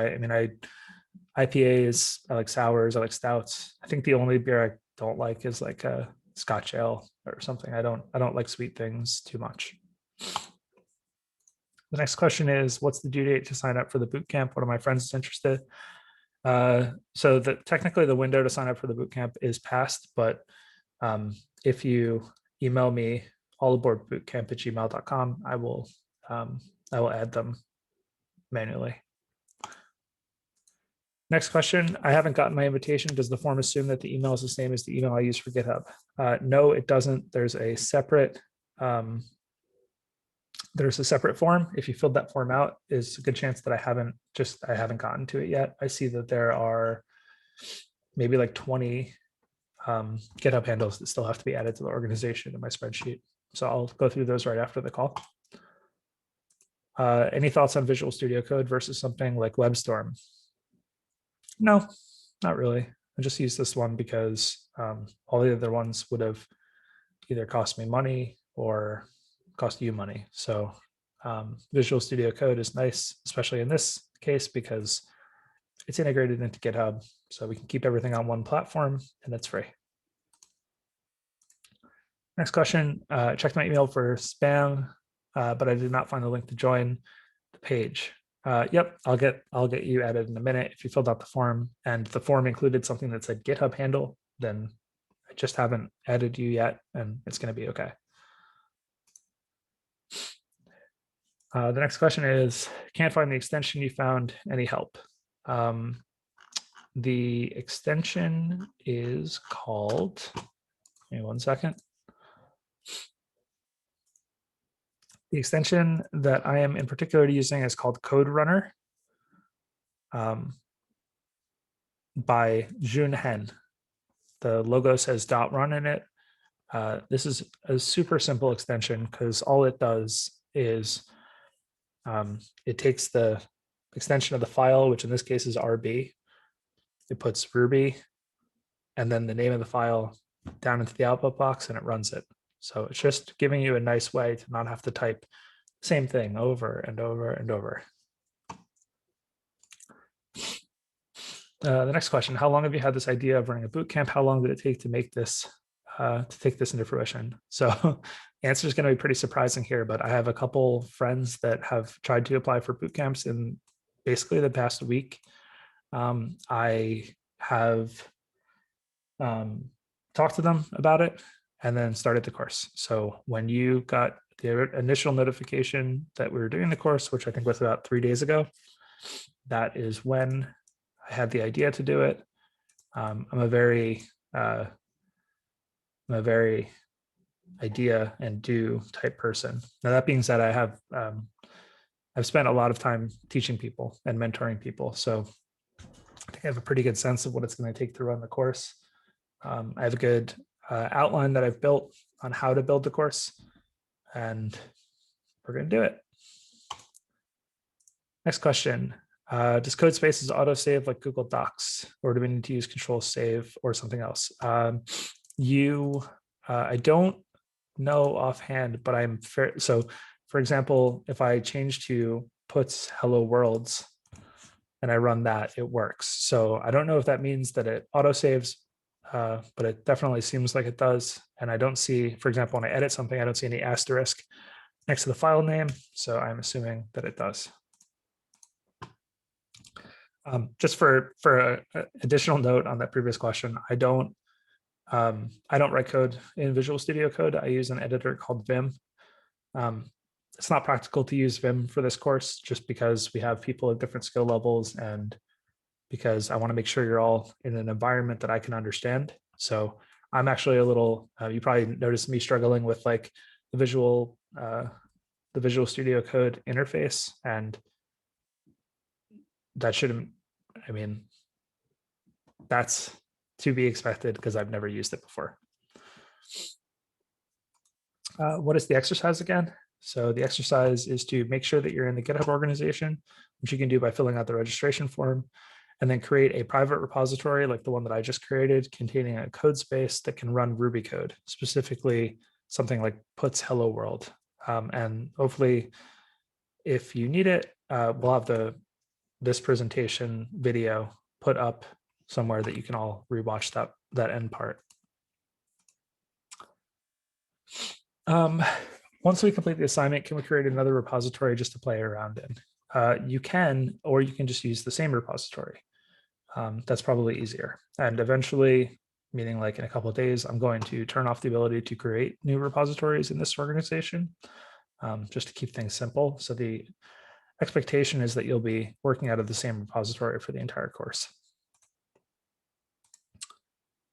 IPAs, I like sours, I like stouts. I think the only beer I don't like is like a Scotch ale or something. I don't like sweet things too much. The next question is, what's the due date to sign up for the bootcamp? One of my friends is interested. So technically the window to sign up for the bootcamp is passed, but if you email me allaboardbootcamp@gmail.com, I will add them manually. Next question, I haven't gotten my invitation. Does the form assume that the email is the same as the email I use for GitHub? No, it doesn't. There's a separate form. If you filled that form out, is a good chance that I haven't gotten to it yet. I see that there are maybe like 20 GitHub handles that still have to be added to the organization in my spreadsheet. So I'll go through those right after the call. Any thoughts on Visual Studio Code versus something like WebStorm? No, not really. I just use this one because all the other ones would have either cost me money or cost you money. So Visual Studio Code is nice, especially in this case, because it's integrated into GitHub. So we can keep everything on one platform and it's free. Next question, checked my email for spam, but I did not find the link to join the page. Yep, I'll get you added in a minute. If you filled out the form and the form included something that said GitHub handle, then I just haven't added you yet, and it's going to be okay. The next question is, can't find the extension you found, any help? The extension is called, give me 1 second. The extension that I am in particular using is called Code Runner by Jun Hen. The logo says .run in it. This is a super simple extension because all it does is it takes the extension of the file, which in this case is RB. It puts Ruby and then the name of the file down into the output box and it runs it. So it's just giving you a nice way to not have to type the same thing over and over and over. The next question, how long have you had this idea of running a boot camp? How long did it take to make this, to take this into fruition? So the answer is going to be pretty surprising here, but I have a couple friends that have tried to apply for boot camps in basically the past week. I have talked to them about it and then started the course. So when you got the initial notification that we were doing the course, which I think was about 3 days ago, that is when I had the idea to do it. I'm a very idea and do type person. Now that being said, I've spent a lot of time teaching people and mentoring people, so I think I have a pretty good sense of what it's going to take to run the course. I have a good outline that I've built on how to build the course, and we're going to do it. Next question. Does CodeSpaces autosave like Google Docs, or do we need to use Control Save or something else? I don't know offhand, but I'm fair. So for example, if I change to puts hello worlds and I run that, it works. So I don't know if that means that it autosaves, but it definitely seems like it does. And I don't see, for example, when I edit something, I don't see any asterisk next to the file name. So I'm assuming that it does. Just for additional note on that previous question, I don't write code in Visual Studio Code. I use an editor called Vim. It's not practical to use Vim for this course just because we have people at different skill levels and because I want to make sure you're all in an environment that I can understand. So I'm actually a little, you probably noticed me struggling with like the Visual Studio Code interface, and that shouldn't, I mean, that's to be expected because I've never used it before. What is the exercise again? So the exercise is to make sure that you're in the GitHub organization, which you can do by filling out the registration form, and then create a private repository like the one that I just created containing a code space that can run Ruby code, specifically something like puts hello world. And hopefully if you need it, we'll have this presentation video put up somewhere that you can all rewatch that end part. Once we complete the assignment, can we create another repository just to play around in? You can, or you can just use the same repository. That's probably easier. And eventually, meaning like in a couple of days, I'm going to turn off the ability to create new repositories in this organization, just to keep things simple. So the expectation is that you'll be working out of the same repository for the entire course.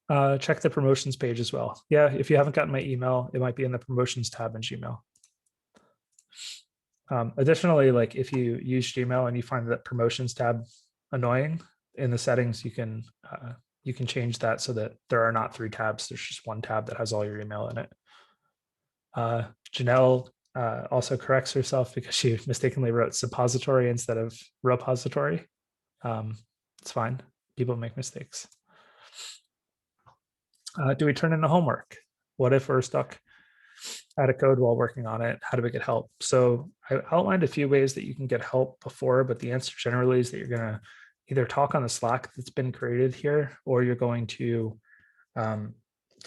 Check the promotions page as well. Yeah, if you haven't gotten my email, it might be in the promotions tab in Gmail. Additionally, like if you use Gmail and you find that promotions tab annoying, in the settings, you can change that so that there are not 3 tabs. There's just 1 tab that has all your email in it. Janelle also corrects herself because she mistakenly wrote suppository instead of repository. It's fine. People make mistakes. Do we turn in the homework? What if we're stuck at a code while working on it? How do we get help? So I outlined a few ways that you can get help before, but the answer generally is that you're going to either talk on the Slack that's been created here, or you're going to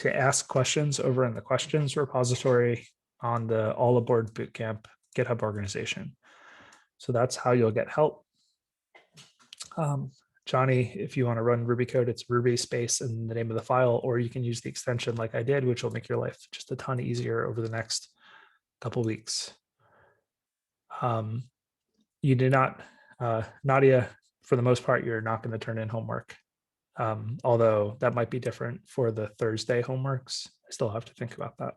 ask questions over in the questions repository on the All Aboard Bootcamp GitHub organization. So that's how you'll get help. Johnny, if you want to run Ruby code, it's Ruby space and the name of the file, or you can use the extension like I did, which will make your life just a ton easier over the next couple weeks. You did not, Nadia, for the most part, you're not going to turn in homework. Although that might be different for the Thursday homeworks. I still have to think about that.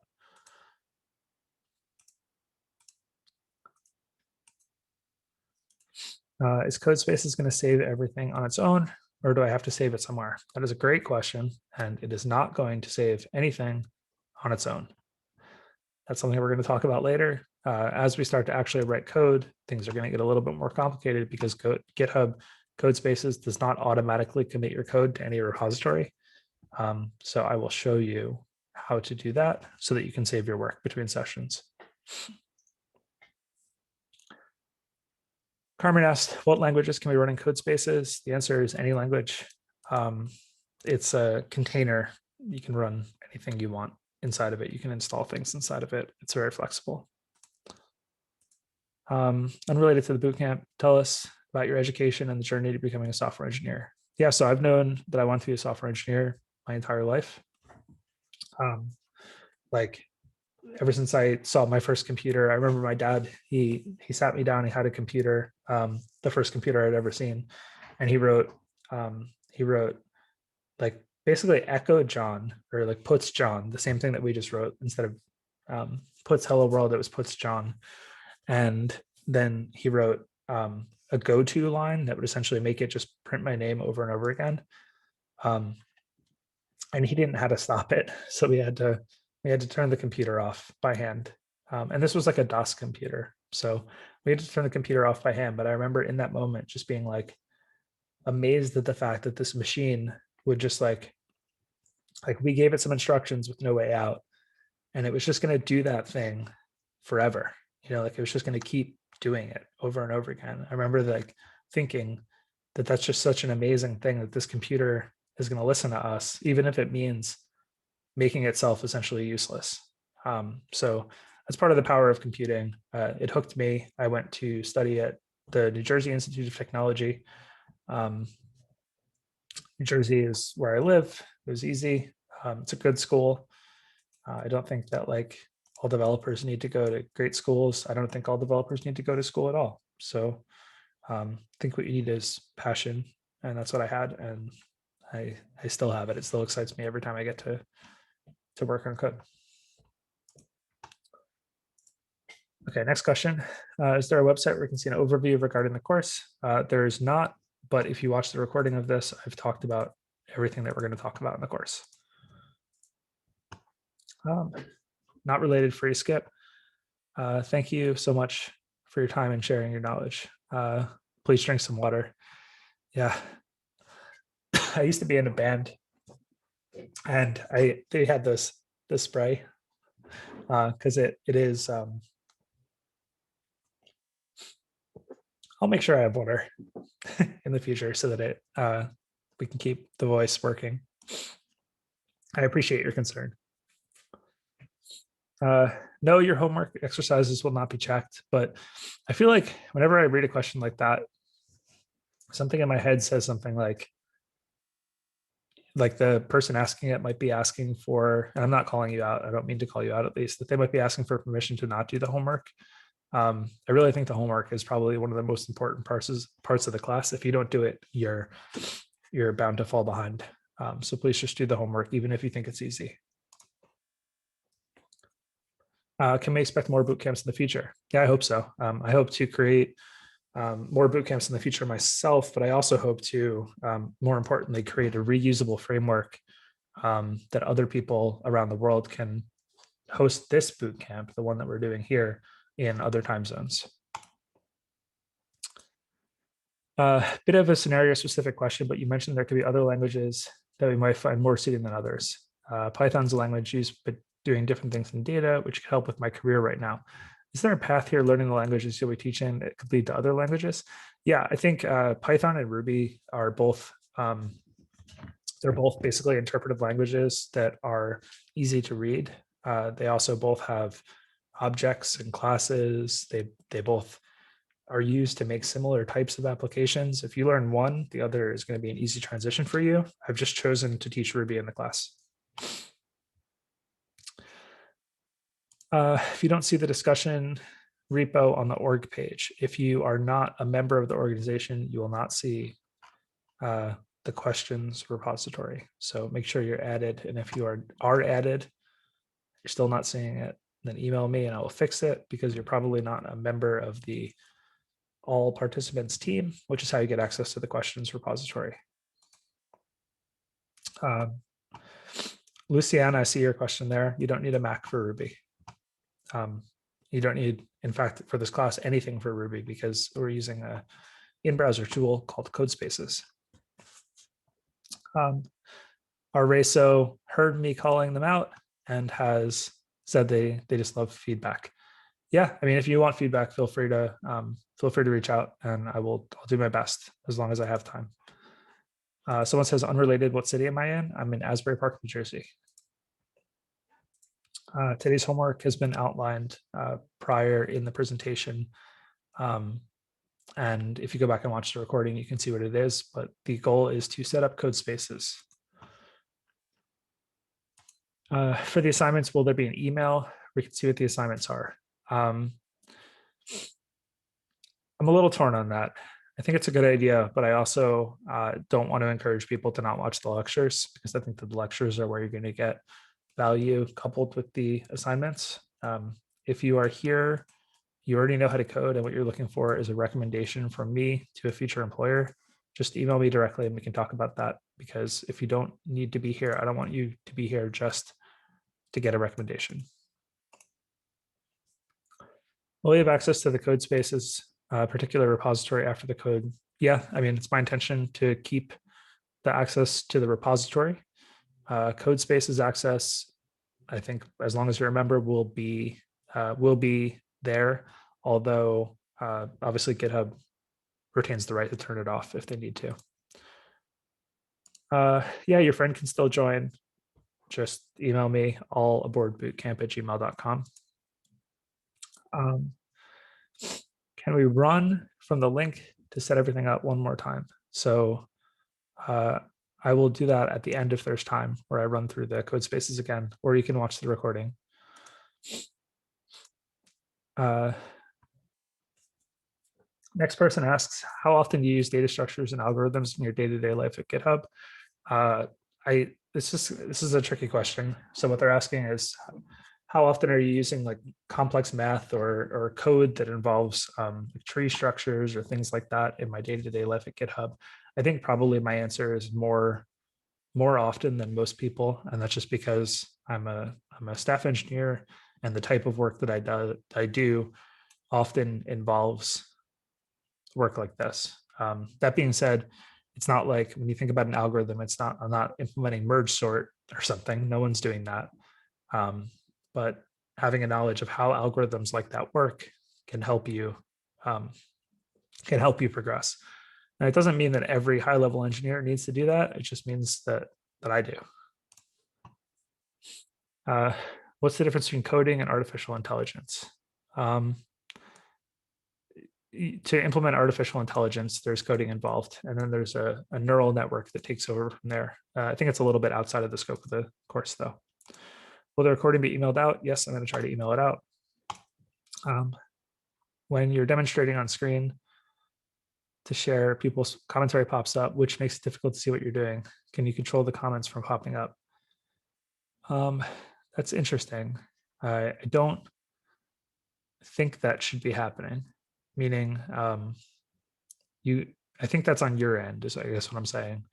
Is CodeSpaces going to save everything on its own, or do I have to save it somewhere? That is a great question, and it is not going to save anything on its own. That's something we're going to talk about later. As we start to actually write code, things are going to get a little bit more complicated because GitHub CodeSpaces does not automatically commit your code to any repository. So I will show you how to do that so that you can save your work between sessions. Carmen asked, what languages can we run in CodeSpaces? The answer is any language. It's a container. You can run anything you want inside of it. You can install things inside of it. It's very flexible. Unrelated to the bootcamp, tell us about your education and the journey to becoming a software engineer. Yeah, so I've known that I want to be a software engineer my entire life. Like ever since I saw my first computer, I remember my dad, he sat me down, he had a computer, the first computer I'd ever seen. And he wrote like basically echo John or like puts John, the same thing that we just wrote instead of puts hello world, it was puts John. And then he wrote a go-to line that would essentially make it just print my name over and over again. And he didn't know how to stop it. So we had to turn the computer off by hand. And this was like a DOS computer. So we had to turn the computer off by hand. But I remember in that moment just being like amazed at the fact that this machine would just like we gave it some instructions with no way out. And it was just going to do that thing forever. You know, like it was just going to keep doing it over and over again. I remember like thinking that that's just such an amazing thing that this computer is going to listen to us, even if it means making itself essentially useless. So that's part of the power of computing. It hooked me. I went to study at the New Jersey Institute of Technology. New Jersey is where I live. It was easy. It's a good school. I don't think that like all developers need to go to great schools. I don't think all developers need to go to school at all. So I think what you need is passion, and that's what I had, and I still have it. It still excites me every time I get to work on code. Okay, next question. Is there a website where we can see an overview regarding the course? There's not, but if you watch the recording of this, I've talked about everything that we're going to talk about in the course. Not related, free skip. Thank you so much for your time and sharing your knowledge. Please drink some water. Yeah. I used to be in a band and they had this spray because it is I'll make sure I have water in the future so that we can keep the voice working. I appreciate your concern. No, your homework exercises will not be checked, but I feel like whenever I read a question like that, something in my head says something like the person asking it might be asking for, and I'm not calling you out, I don't mean to call you out at least, that they might be asking for permission to not do the homework. I really think the homework is probably one of the most important parts of the class. If you don't do it, you're bound to fall behind. So please just do the homework, even if you think it's easy. Can we expect more boot camps in the future? Yeah, I hope so. I hope to create more boot camps in the future myself, but I also hope to, more importantly, create a reusable framework that other people around the world can host this boot camp, the one that we're doing here, in other time zones. Bit of a scenario specific question, but you mentioned there could be other languages that we might find more suited than others. Python's a language used for doing different things in data, which could help with my career right now. Is there a path here learning the languages you'll be teaching that could lead to other languages? Yeah, I think Python and Ruby are both, they're both basically interpretive languages that are easy to read. They also both have objects and classes. They both are used to make similar types of applications. If you learn one, the other is going to be an easy transition for you. I've just chosen to teach Ruby in the class. If you don't see the discussion repo on the org page. If you are not a member of the organization, you will not see the questions repository. So make sure you're added. And if you are added, you're still not seeing it, then email me and I will fix it, because you're probably not a member of the all participants team, which is how you get access to the questions repository. Luciana, I see your question there. You don't need a Mac for Ruby. You don't need, in fact, for this class, anything for Ruby, because we're using a in-browser tool called Codespaces. Our RASO heard me calling them out and has said they just love feedback. Yeah, I mean, if you want feedback, feel free to reach out, and I'll do my best as long as I have time. Someone says, unrelated, what city am I in? I'm in Asbury Park, New Jersey. Today's homework has been outlined prior in the presentation. And if you go back and watch the recording, you can see what it is, but the goal is to set up Codespaces. For the assignments, will there be an email? We can see what the assignments are. I'm a little torn on that. I think it's a good idea, but I also don't want to encourage people to not watch the lectures, because I think that the lectures are where you're going to get value coupled with the assignments. If you are here, you already know how to code, and what you're looking for is a recommendation from me to a future employer, just email me directly and we can talk about that. Because if you don't need to be here, I don't want you to be here just to get a recommendation. Will you have access to the Codespaces particular repository after the code? Yeah, I mean, it's my intention to keep the access to the repository. Codespaces access, I think, as long as you remember, will be there. Although obviously GitHub retains the right to turn it off if they need to. Yeah, your friend can still join. Just email me, allaboardbootcamp@gmail.com. Can we run from the link to set everything up one more time? So I will do that at the end if there's time, where I run through the Codespaces again, or you can watch the recording. Next person asks, how often do you use data structures and algorithms in your day-to-day life at GitHub? This is a tricky question. So what they're asking is, how often are you using like complex math or code that involves tree structures or things like that in my day-to-day life at GitHub? I think probably my answer is more often than most people, and that's just because I'm a staff engineer, and the type of work that I do often involves work like this. That being said, it's not like when you think about an algorithm, I'm not implementing merge sort or something. No one's doing that. But having a knowledge of how algorithms like that work can help you progress. And it doesn't mean that every high-level engineer needs to do that. It just means that I do. What's the difference between coding and artificial intelligence? To implement artificial intelligence, there's coding involved, and then there's a neural network that takes over from there. I think it's a little bit outside of the scope of the course, though. Will the recording be emailed out? Yes, I'm going to try to email it out. When you're demonstrating on screen to share, people's commentary pops up, which makes it difficult to see what you're doing. Can you control the comments from popping up? That's interesting. I don't think that should be happening. Meaning, I think that's on your end, is I guess what I'm saying.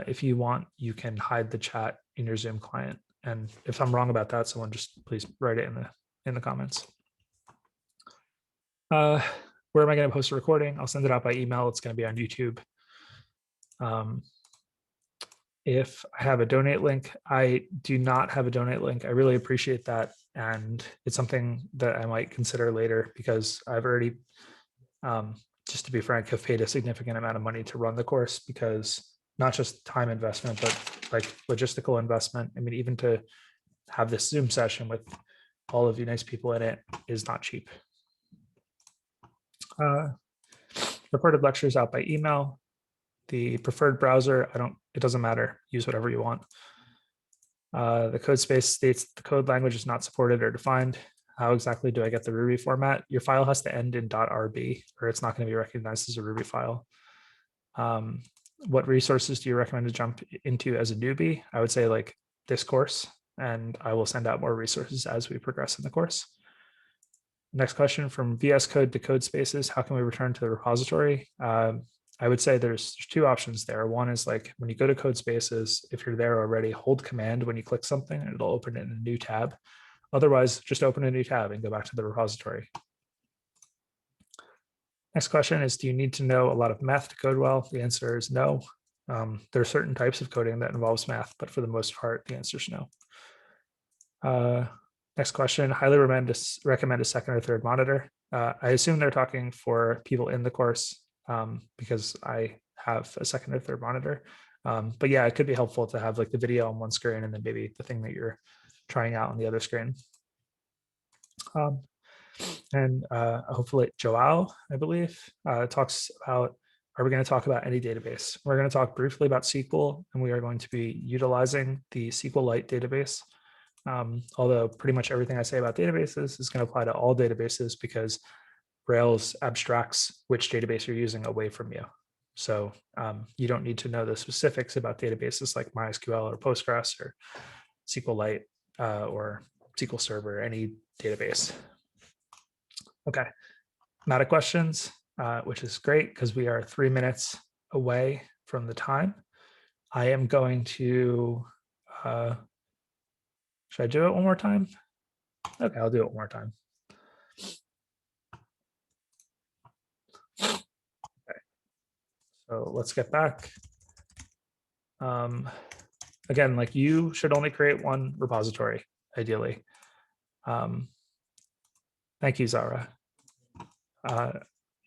If you want, you can hide the chat in your Zoom client. And if I'm wrong about that, someone just please write it in the comments. Where am I going to post a recording? I'll send it out by email. It's going to be on YouTube. If I have a donate link, I do not have a donate link. I really appreciate that. And it's something that I might consider later, because I've already, just to be frank, have paid a significant amount of money to run the course, because not just time investment, but like logistical investment. I mean, even to have this Zoom session with all of you nice people in it is not cheap. Recorded lectures out by email. The preferred browser, it doesn't matter. Use whatever you want. The code space states the code language is not supported or defined. How exactly do I get the Ruby format? Your file has to end in .rb or it's not going to be recognized as a Ruby file. What resources do you recommend to jump into as a newbie? I would say like this course, and I will send out more resources as we progress in the course. Next question from VS Code to Codespaces. How can we return to the repository? I would say there's two options there. One is like when you go to Codespaces, if you're there already, hold Command when you click something and it'll open it in a new tab. Otherwise, just open a new tab and go back to the repository. Next question is, do you need to know a lot of math to code well? The answer is no. There are certain types of coding that involves math, but for the most part, the answer is no. Next question, highly recommend a second or third monitor. I assume they're talking for people in the course because I have a second or third monitor. But yeah, it could be helpful to have like the video on one screen and then maybe the thing that you're trying out on the other screen. And hopefully Joao, I believe, talks about, are we going to talk about any database? We're going to talk briefly about SQL, and we are going to be utilizing the SQLite database. Although pretty much everything I say about databases is going to apply to all databases because Rails abstracts which database you're using away from you. So you don't need to know the specifics about databases like MySQL or Postgres or SQLite or SQL Server, any database. Okay, not a questions, which is great because we are 3 minutes away from the time. I am going to, should I do it one more time? Okay, I'll do it one more time. Okay, so let's get back. Again, like you should only create one repository, ideally. Thank you, Zara.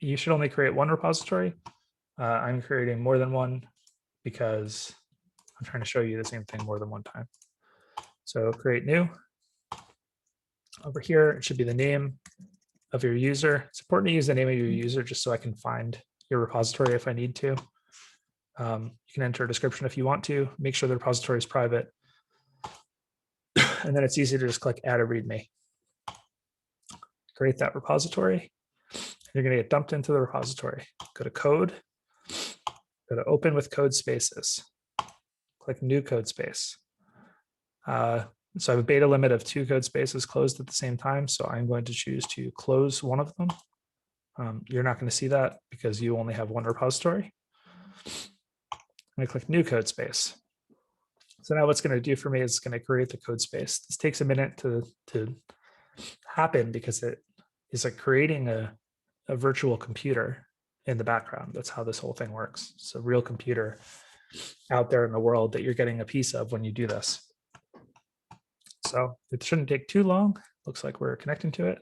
You should only create one repository. I'm creating more than one because I'm trying to show you the same thing more than one time. So create new. Over here, it should be the name of your user. It's important to use the name of your user just so I can find your repository if I need to. You can enter a description if you want to. Make sure the repository is private. And then it's easy to just click add a README. Create that repository. You're going to get dumped into the repository. Go to code. Go to open with Codespaces. Click new Codespace. So I have a beta limit of 2 Codespaces closed at the same time. So I'm going to choose to close one of them. You're not going to see that because you only have one repository. I'm going to click new Codespace. So now what's going to do for me is it's going to create the Codespace. This takes a minute to happen because it is like creating a virtual computer in the background. That's how this whole thing works. It's a real computer out there in the world that you're getting a piece of when you do this. So it shouldn't take too long. Looks like we're connecting to it.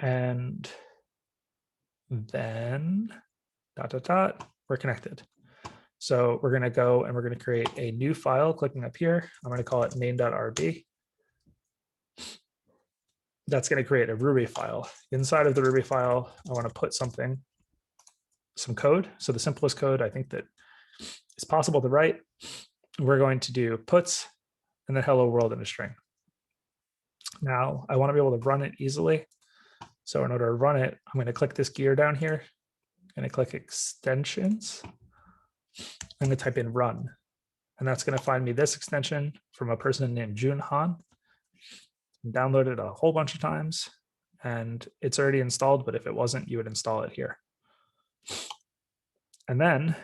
And then we're connected. So we're going to go and we're going to create a new file, clicking up here. I'm going to call it main.rb. That's going to create a Ruby file. Inside of the Ruby file, I want to put some code. So the simplest code I think that is possible to write, we're going to do puts and then hello world in a string. Now I want to be able to run it easily. So in order to run it, I'm going to click this gear down here. I'm going to click extensions. I'm going to type in run. And that's going to find me this extension from a person named Jun Han. Download it a whole bunch of times and it's already installed, but if it wasn't, you would install it here. And then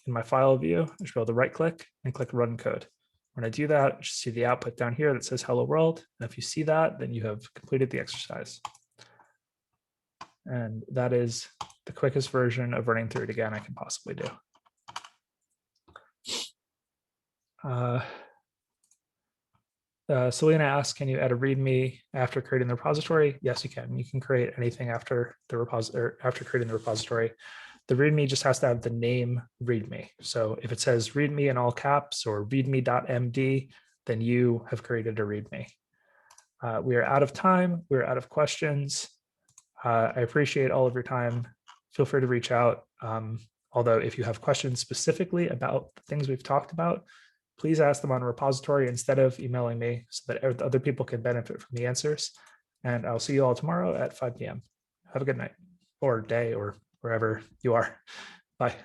in my file view, I should be able to right click and click run code. When I do that, you should see the output down here that says hello world. And if you see that, then you have completed the exercise. And that is the quickest version of running through it again I can possibly do. Selena asks, can you add a README after creating the repository? Yes, you can. You can create anything after the repository, after creating the repository. The README just has to have the name README. So if it says README in all caps or readme.md, then you have created a README. We are out of time. We're out of questions. I appreciate all of your time. Feel free to reach out. Although if you have questions specifically about the things we've talked about, please ask them on a repository instead of emailing me so that other people can benefit from the answers. And I'll see you all tomorrow at 5 p.m. Have a good night or day or wherever you are. Bye.